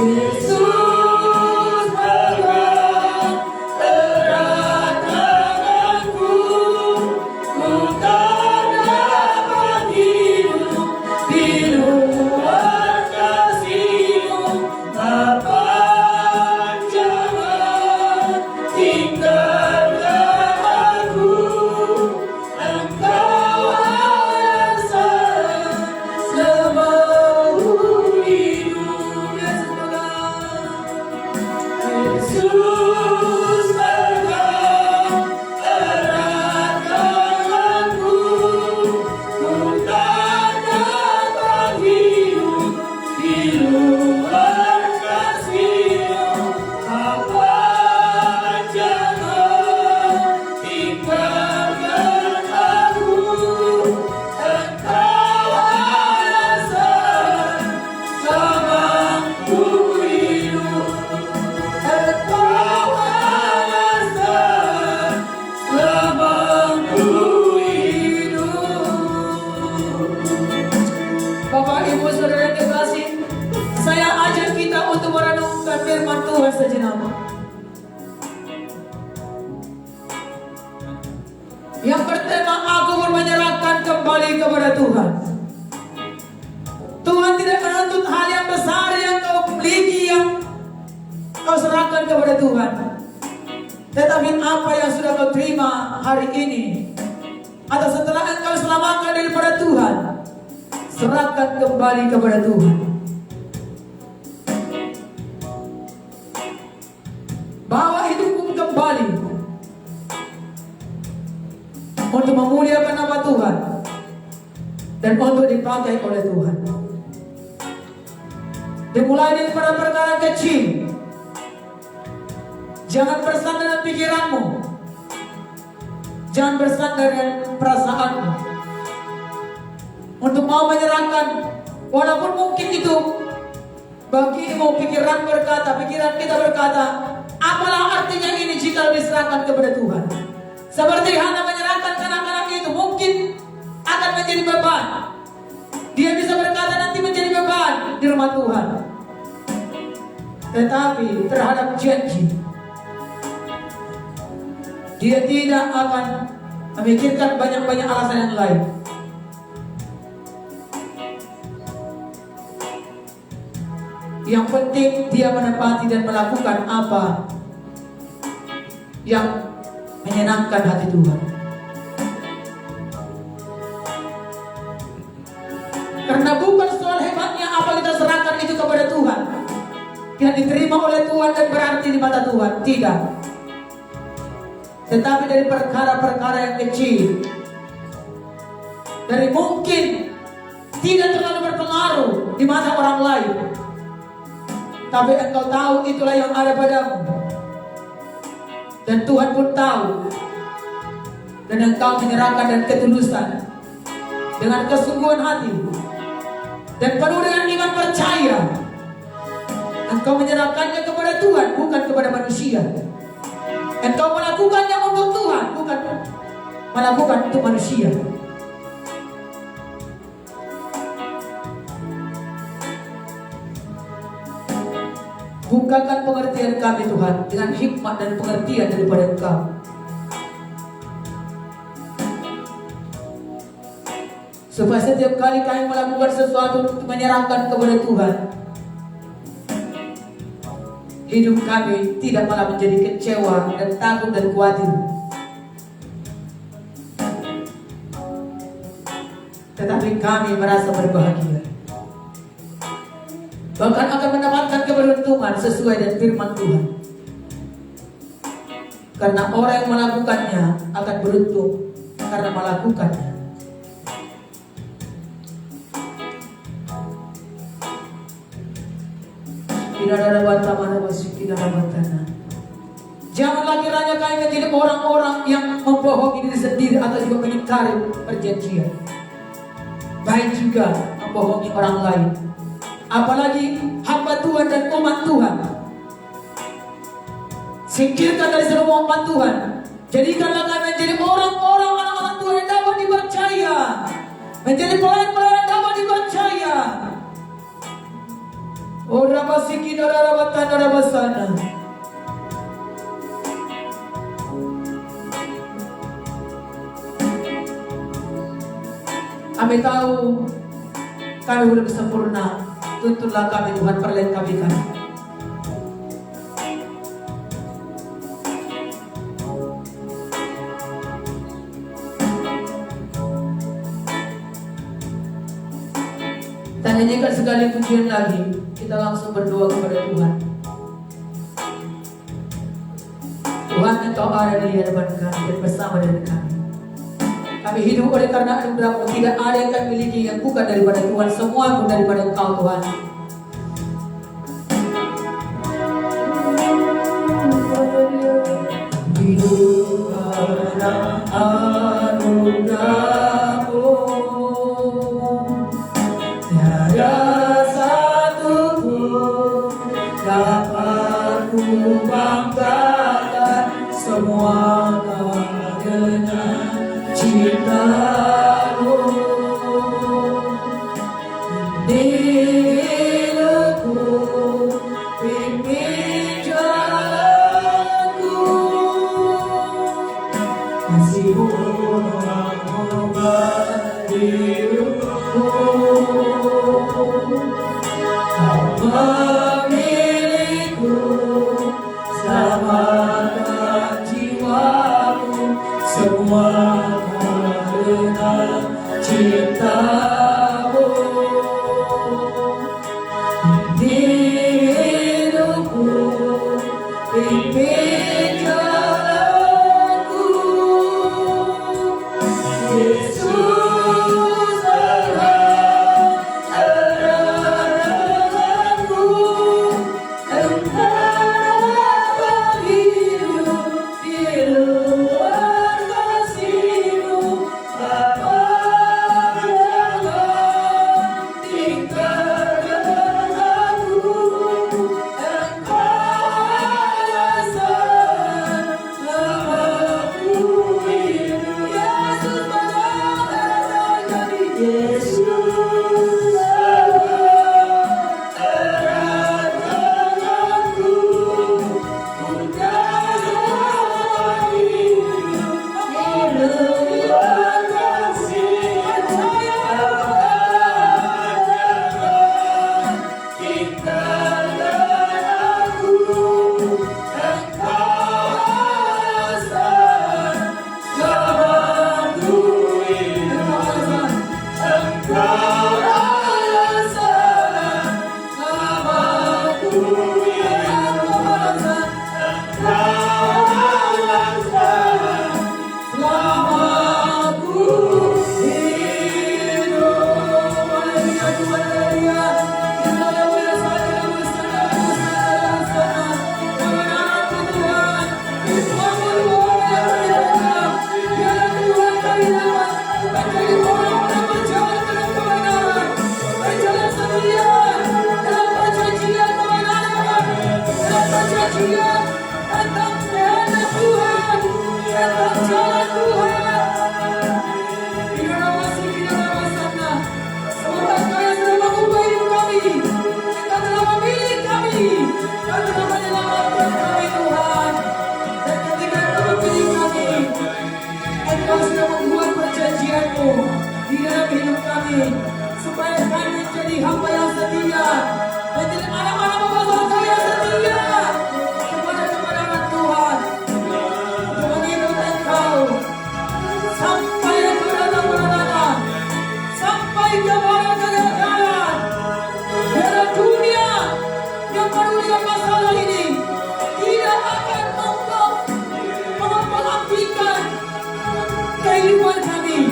Yesus pegang erat tanganku, ku tak dapat hidup di luar kasih-Mu. Bapa, jangan tinggalkan aku, Engkau yang Goyang sejenak. Yang pertama, aku menyerahkan kembali kepada Tuhan. Tuhan tidak menuntut hal yang besar yang kau miliki, yang kau serahkan kepada Tuhan. Tetapi apa yang sudah kau terima hari ini, atau setelah engkau selamatkan daripada Tuhan, serahkan kembali kepada Tuhan. Bawa hidupmu kembali untuk memuliakan nama Tuhan dan untuk dipakai oleh Tuhan. Dimulai daripada perkara kecil. Jangan bersandar dengan pikiranmu, jangan bersandar dengan perasaanmu. Untuk mau menyerahkan, walaupun mungkin itu bagimu pikiran berkata, pikiran kita berkata, apalah artinya ini jika diserahkan kepada Tuhan. Seperti Hana menyerahkan kanak-kanak itu, mungkin akan menjadi beban. Dia bisa berkata nanti menjadi beban di rumah Tuhan. Tetapi terhadap janji, dia tidak akan memikirkan banyak-banyak alasan yang lain. Yang penting dia menepati dan melakukan apa yang menyenangkan hati Tuhan. Karena bukan soal hebatnya apa kita serahkan itu kepada Tuhan, yang diterima oleh Tuhan dan berarti di mata Tuhan, tidak. Tetapi dari perkara-perkara yang kecil, dari mungkin tidak terlalu berpengaruh di mata orang lain, tapi engkau tahu itulah yang ada padamu, dan Tuhan pun tahu, dan engkau menyerahkan dan ketulusan dengan kesungguhan hati dan penuh dengan iman percaya. Engkau menyerahkannya kepada Tuhan, bukan kepada manusia. Engkau melakukannya untuk Tuhan, bukan melakukan untuk manusia. Bukakan pengertian kami Tuhan dengan hikmat dan pengertian daripada Engkau. Supaya setiap kali kami melakukan sesuatu untuk menyerahkan kepada Tuhan, hidup kami tidak malah menjadi kecewa dan takut dan khawatir, tetapi kami merasa berbahagia, bahkan akan mendapatkan keberuntungan sesuai dengan firman Tuhan. Karena orang yang melakukannya akan beruntung karena melakukannya. Janganlah kiranya kami menjadi orang-orang yang membohongi diri sendiri atau juga mengingkari perjanjian, baik juga membohongi orang lain, apalagi hamba Tuhan dan umat Tuhan. Singkirkan dari seluruh umat Tuhan. Jadikanlah kami menjadi orang-orang, anak-anak Tuhan yang dapat dipercaya, menjadi pelayan-pelayan yang dapat dipercaya. Orang masih kita darabatan basana. Kami tahu kami belum sempurna. Tuntunlah kami Tuhan, perlengkapi kami. Dan nyanyikan sekali pujian lagi. Kita langsung berdoa kepada Tuhan. Tuhan, Engkau ada di hadapan kami dan bersama dengan kami. Kami hidup oleh karena anugerah-Mu. Tidak ada yang kami miliki yang bukan daripada Tuhan. Semua pun daripada Engkau Tuhan. Hidup karena anugerah-Mu. Tiada satu pun dapat ku banggakan, semua karena cinta-Mu. Hidupku pimpin jalan Milikku, selamatkan jiwaku, semua karena cintamu. Hidupku, pimpin jalanku, Yesus erat-eratku, Engkau hidup di luar kasih-Mu, Bapa jangan tinggalkan aku, Engkau alasan aku hidup. Yesus benar jadi Yesus erat tanganku, ku dapat hidup di luar kasih. Percaya jangan tinggalkan aku, Engkau alasan selamatku hidup. Engkau alasan selamatku hidup. Engkau alasan selamatku hidup. Haleluya, Tuhan, haleluya. Kita boleh saja bersama-sama. Kebenaran Tuhan, Tuhan luar biasa. Biarlah Tuhan kami dapat menjadi orang-orang berjalan dalam kebenaran, berjalan setia dalam perjanjian kebenaran, dalam perjanjian tentang kehendak Tuhan, tentang jalan Tuhan. Tidak ada masih, tidak ada masanya. Semoga Engkau yang sudah mengubah hidup kami, Engkau telah memilih kami, Engkau telah menyelamatkan kami Tuhan. Dan ketika Engkau memilih kami, Engkau sudah membuat perjanjian-Mu di dalam hidup kami, supaya kami menjadi hamba yang setia, menjadi anak-anak Bapa yang setia kepada kebenaran Tuhan, untuk mengikut Engkau sampai Engkau datang benar-benar, sampai kepada kegagalan. Biarlah dunia yang peduli dengan masalah ini tidak akan mengapikan kehidupan kami.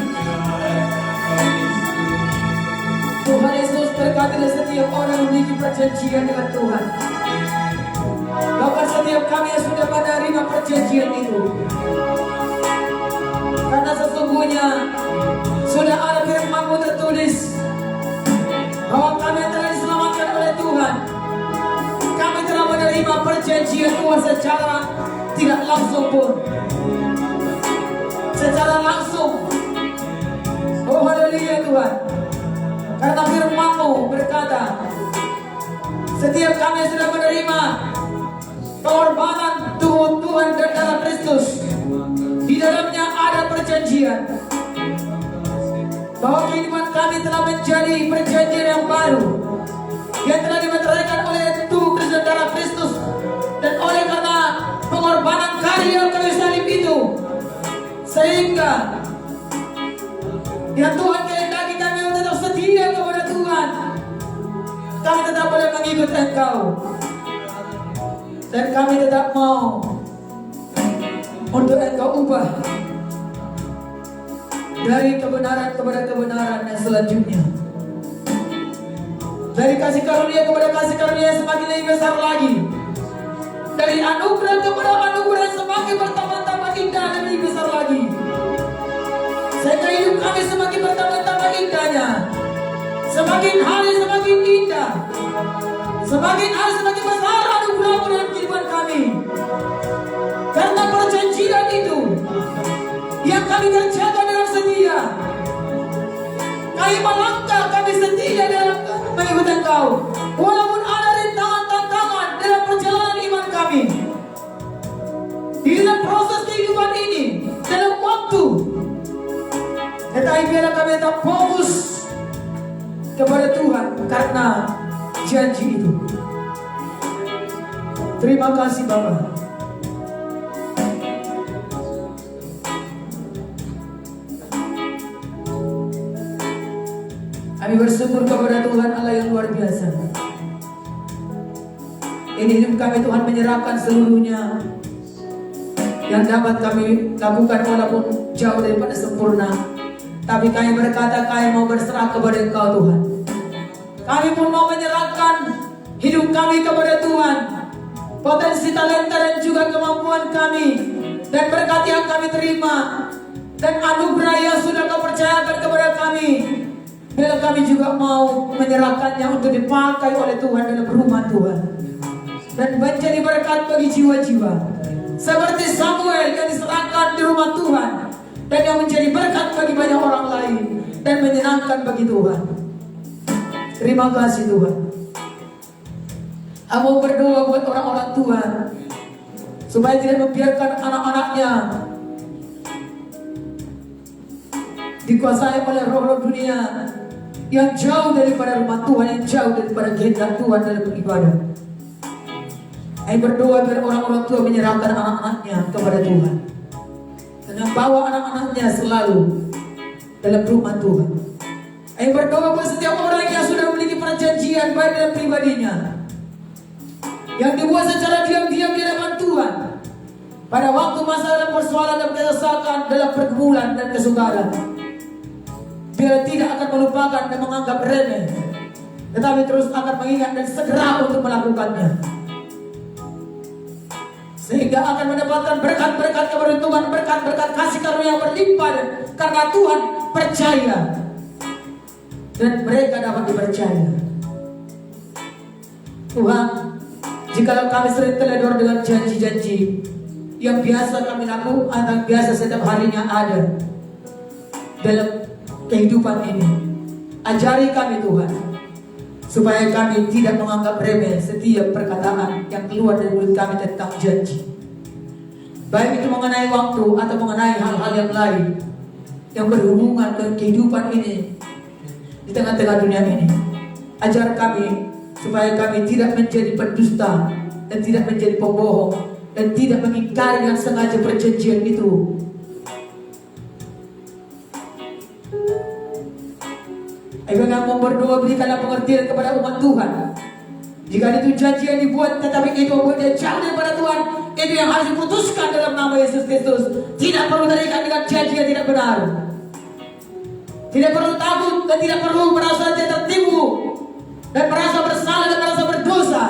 Tuhan Yesus berkati setiap orang yang memiliki perjanjian dengan Tuhan. Bahkan setiap kami yang sudah menerima perjanjian itu, karena sesungguhnya sudah ada firman-Mu tertulis bahwa kami telah diselamatkan oleh Tuhan. Kami telah menerima perjanjian Tuhan secara tidak langsung pun, secara langsung. Oh haleluya Tuhan. Karena firman-Mu berkata, setiap kami yang sudah menerima pengorbanan Tuhan dan darah Kristus, di dalamnya ada perjanjian bahwa kehidupan kami telah menjadi perjanjian yang baru, yang telah dimeteraikan oleh tubuh Kristus dan darah Kristus. Dan oleh karena pengorbanan karya kayu salib itu, sehingga ya Tuhan kehendaki kami untuk tetap setia kepada Tuhan. Kami tetap boleh mengikut Engkau, dan kami tetap mau untuk Engkau ubah dari kebenaran kepada kebenaran yang selanjutnya, dari kasih karunia kepada kasih karunia yang semakin lebih besar lagi, dari anugerah kepada anugerah yang semakin bertambah-tambah indah dan lebih besar lagi, sehingga hidup kami semakin bertambah-tambah indahnya, semakin hari semakin indah, semakin hari semakin besar anugerah-Mu dalam kehidupan kami. Karena perjanjian itu yang kami kerjakan dengan setia, kami melangkah, kami setia dalam mengikut Engkau, walaupun ada rintangan-tantangan dalam perjalanan iman kami. Di dalam proses kehidupan ini, dalam waktu, tetapi biarlah kami tetap fokus kepada Tuhan karena janji itu. Terima kasih Bapa. Kami bersyukur kepada Tuhan Allah yang luar biasa. Ini hidup kami Tuhan menyerahkan seluruhnya. Yang dapat kami lakukan walaupun jauh daripada sempurna, tapi kami berkata kami mau berserah kepada Engkau Tuhan. Kami pun mau menyerahkan hidup kami kepada Tuhan, potensi talenta dan juga kemampuan kami, dan berkat yang kami terima, dan anugerah yang sudah Kau percayakan kepada kami. Bila kami juga mau menyerahkannya untuk dipakai oleh Tuhan dalam rumah Tuhan, dan menjadi berkat bagi jiwa-jiwa, seperti Samuel yang diserahkan di rumah Tuhan, dan yang menjadi berkat bagi banyak orang lain, dan menyenangkan bagi Tuhan. Terima kasih Tuhan. Aku berdoa buat orang-orang Tuhan, supaya tidak membiarkan anak-anaknya dikuasai oleh roh-roh dunia yang jauh daripada rumah Tuhan, yang jauh daripada kehendak Tuhan dalam beribadah. Saya berdoa biar orang-orang tua menyerahkan anak-anaknya kepada Tuhan, dan membawa anak-anaknya selalu dalam rumah Tuhan. Saya berdoa buat setiap orang yang sudah memiliki perjanjian baik dalam pribadinya, yang dibuat secara diam-diam di hadapan Tuhan, pada waktu masa dalam persoalan dan kesesakan, dalam pergumulan dan kesukaran, biar tidak akan melupakan dan menganggap remeh, tetapi terus akan mengingat dan segera untuk melakukannya, sehingga akan mendapatkan berkat-berkat kepada Tuhan, berkat-berkat kasih karunia yang berlimpah, karena Tuhan percaya dan mereka dapat dipercaya. Tuhan, jikalau kami sering teledor dengan janji-janji yang biasa kami lakukan atau biasa setiap harinya ada dalam kehidupan ini, ajari kami Tuhan, supaya kami tidak menganggap remeh setiap perkataan yang keluar dari mulut kami tentang janji, baik itu mengenai waktu atau mengenai hal-hal yang lain yang berhubungan dengan kehidupan ini di tengah-tengah dunia ini. Ajar kami supaya kami tidak menjadi pendusta dan tidak menjadi pembohong dan tidak mengingkari dengan sengaja perjanjian itu. Ayo kami berdoa, berikanlah pengertian kepada umat Tuhan. Jika itu janji yang dibuat tetapi itu membuat dia jauh daripada Tuhan, itu yang harus diputuskan dalam nama Yesus Kristus. Tidak perlu terikat dengan janji yang tidak benar. Tidak perlu takut dan tidak perlu merasa dia tertipu dan merasa bersalah dan merasa berdosa,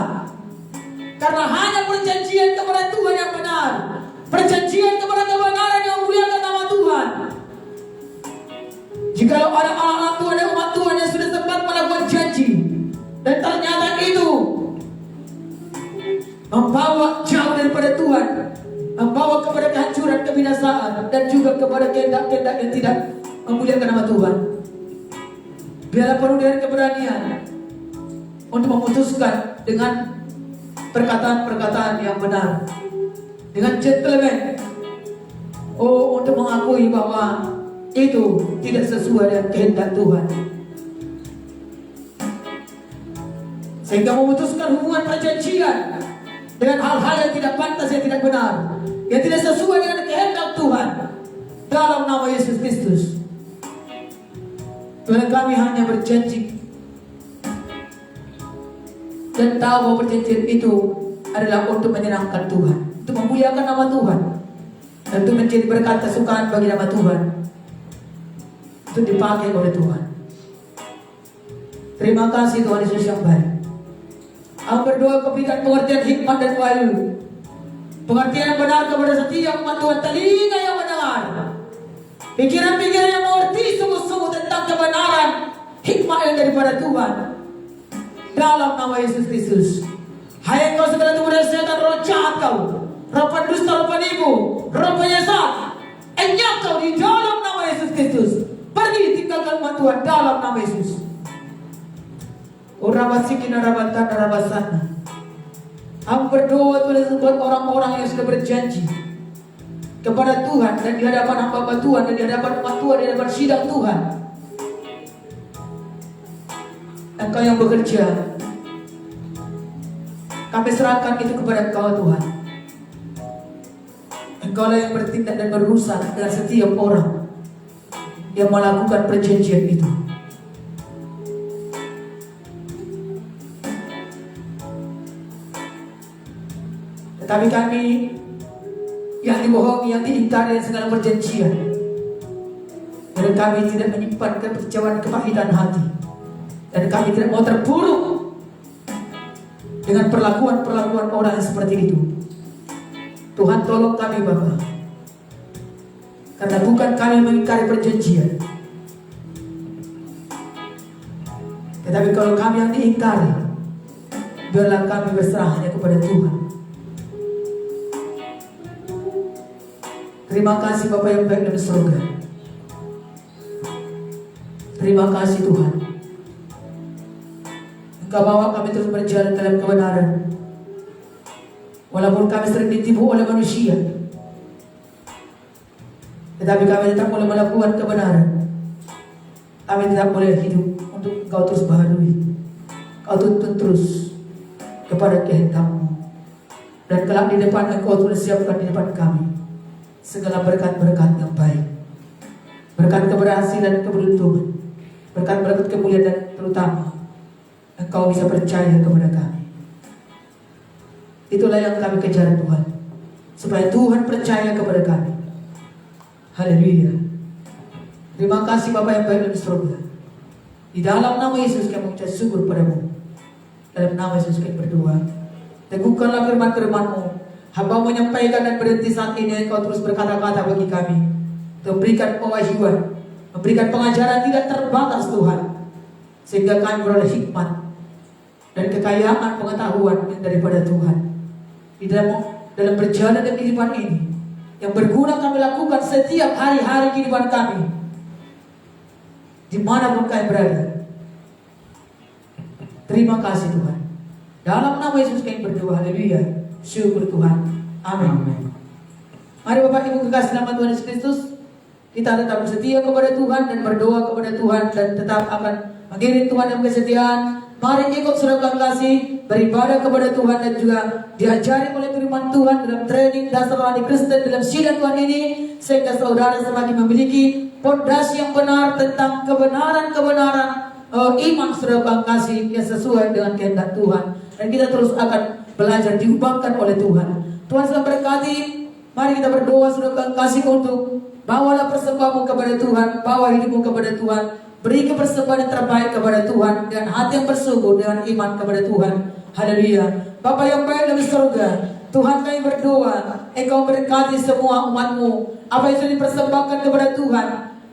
karena hanya perjanjian kepada Tuhan yang benar, perjanjian kepada kebenaran yang memuliakan nama Tuhan. Jika ada anak-anak Tuhan dan umat Tuhan yang sudah sempat melakukan janji, dan ternyata itu membawa jauh daripada Tuhan, membawa kepada kehancuran, kebinasaan, dan juga kepada kehendak-kehendak yang tidak memuliakan nama Tuhan, biarlah penuh dengan keberanian untuk memutuskan dengan perkataan-perkataan yang benar, dengan gentleman, untuk mengakui bahwa itu tidak sesuai dengan kehendak Tuhan, sehingga memutuskan hubungan perjanjian dengan hal-hal yang tidak pantas, yang tidak benar, yang tidak sesuai dengan kehendak Tuhan, dalam nama Yesus Kristus. Tuhan, kami hanya berjanji dan tahu bahwa perjanjian itu adalah untuk menyenangkan Tuhan, untuk memuliakan nama Tuhan, dan untuk menjadi berkat kesukaan bagi nama Tuhan, untuk dipakai oleh Tuhan. Terima kasih Tuhan Yesus yang baik. Aku berdoa keberikan pengertian hikmat dan wahyu, pengertian yang benar kepada setiap umat Tuhan, telinga yang mendengar, pikiran-pikiran yang mengerti sungguh-sungguh tentang kebenaran hikmat yang daripada Tuhan, dalam nama Yesus Kristus. Hai engkau segala tubuh dari setan, roh jahat kau, roh pendusta, roh penipu, roh penyesat, enyap kau di dalam nama Yesus Kristus. Pergi tinggalkan umat Tuhan dalam nama Yesus. Urabasikina rabantana rabasana. Aku berdoa Tuhan buat orang-orang yang sudah berjanji kepada Tuhan dan di hadapan hamba Tuhan dan di hadapan umat Tuhan, di hadapan sidang Tuhan, Engkau yang bekerja, kami serahkan itu kepada Engkau Tuhan. Engkau lah yang bertindak dan berurusan dengan setiap orang yang melakukan perjanjian itu. Tetapi kami yang dibohongi, yang diingkari segala perjanjian, dan kami tidak menyimpan kekecewaan, kepahitan hati, dan kami tidak mau terpuruk dengan perlakuan-perlakuan orang yang seperti itu. Tuhan tolong kami Bapa, karena bukan kami mengingkari perjanjian, tetapi kalau kami yang diingkari, biarlah kami berserah hanya kepada Tuhan. Terima kasih Bapa yang baik dalam surga. Terima kasih Tuhan, Engkau bawa kami terus berjalan dalam kebenaran. Walaupun kami sering ditipu oleh manusia, tetapi kami tetap boleh melakukan kebenaran. Kami tetap boleh hidup untuk Engkau terus baharui. Kau tuntun terus kepada kehendak-Mu. Dan kelak di depan Engkau telah siapkan di depan kami segala berkat-berkat yang baik, berkat keberhasilan, keberuntungan, berkat-berkat kemuliaan, dan terutama Engkau bisa percaya kepada kami. Itulah yang kami kejar Tuhan, supaya Tuhan percaya kepada kami. Haleluya. Terima kasih Bapa yang baik dalam surga. Di dalam nama Yesus kami mengucap syukur padamu. Dalam nama Yesus kami berdoa. Teguhkanlah firman-firman-Mu. Hamba menyampaikan dan berhenti saat ini, Engkau terus berkata-kata bagi kami, memberikan pewahyuan, memberikan pengajaran tidak terbatas Tuhan, sehingga kami beroleh hikmat dan kekayaan pengetahuan daripada Tuhan di dalam perjalanan kehidupan ini, yang berguna kami lakukan setiap hari-hari kehidupan kami, dimanapun kami berada. Terima kasih Tuhan. Dalam nama Yesus kami berdoa. Haleluya. Syukur Tuhan. Amin. Mari Bapak Ibu kekasih dalam Tuhan Yesus Kristus, kita tetap setia kepada Tuhan dan berdoa kepada Tuhan, dan tetap akan mengiring Tuhan dalam kesetiaan. Mari ikut saudara kasih beribadah kepada Tuhan, dan juga diajari oleh firman Tuhan dalam training dasar rohani Kristen dalam sidang Tuhan ini, sehingga saudara semakin memiliki fondasi yang benar tentang kebenaran-kebenaran iman saudara kasih yang sesuai dengan kehendak Tuhan, dan kita terus akan belajar diubahkan oleh Tuhan. Tuhan selalu berkati. Mari kita berdoa saudara kasih untuk bawalah persembahanmu kepada Tuhan, bawa hidupmu kepada Tuhan, beri persembahan yang terbaik kepada Tuhan dan hati yang bersungguh dengan iman kepada Tuhan. Haleluya. Bapa yang baik dalam surga, Tuhan kami berdoa, Engkau berkati semua umat-Mu. Apa yang sudah dipersembahkan kepada Tuhan,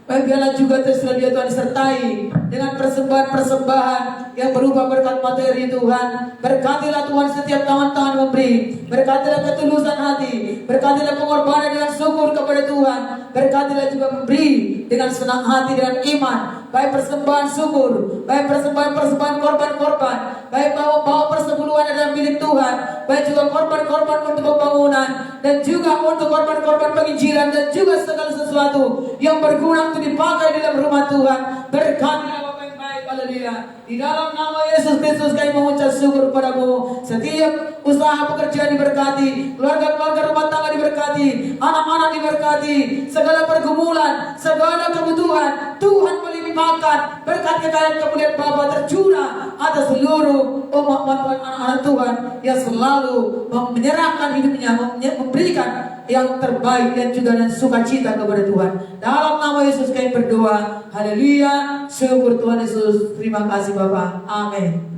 biarlah juga tersedia Tuhan disertai dengan persembahan-persembahan yang berupa berkat materi Tuhan. Berkatilah Tuhan setiap tangan-tangan memberi, berkatilah ketulusan hati, berkatilah pengorbanan dengan syukur kepada Tuhan, berkatilah juga memberi dengan senang hati, dengan iman, baik persembahan syukur, baik persembahan korban-korban, baik bawa persepuluhan adalah milik Tuhan, baik juga korban-korban untuk pembangunan, dan juga untuk korban-korban penginjilan, dan juga segala sesuatu yang berguna untuk dipakai di dalam rumah Tuhan. Berkatilah Bapa yang baik. Haleluya. Di dalam nama Yesus Kristus kami mengucap syukur padamu. Setiap usaha pekerjaan diberkati, keluarga-keluarga rumah tangga diberkati, anak-anak diberkati, segala pergumulan, segala kebutuhan Tuhan melimpahkan. Berkat kekayaan kemuliaan Bapa tercurah atas seluruh umat anak-anak Tuhan yang selalu menyerahkan hidupnya, memberikan yang terbaik dan juga dan sukacita kepada Tuhan. Dalam nama Yesus kami berdoa. Haleluya. Syukur Tuhan Yesus. Terima kasih Bapa. Amin.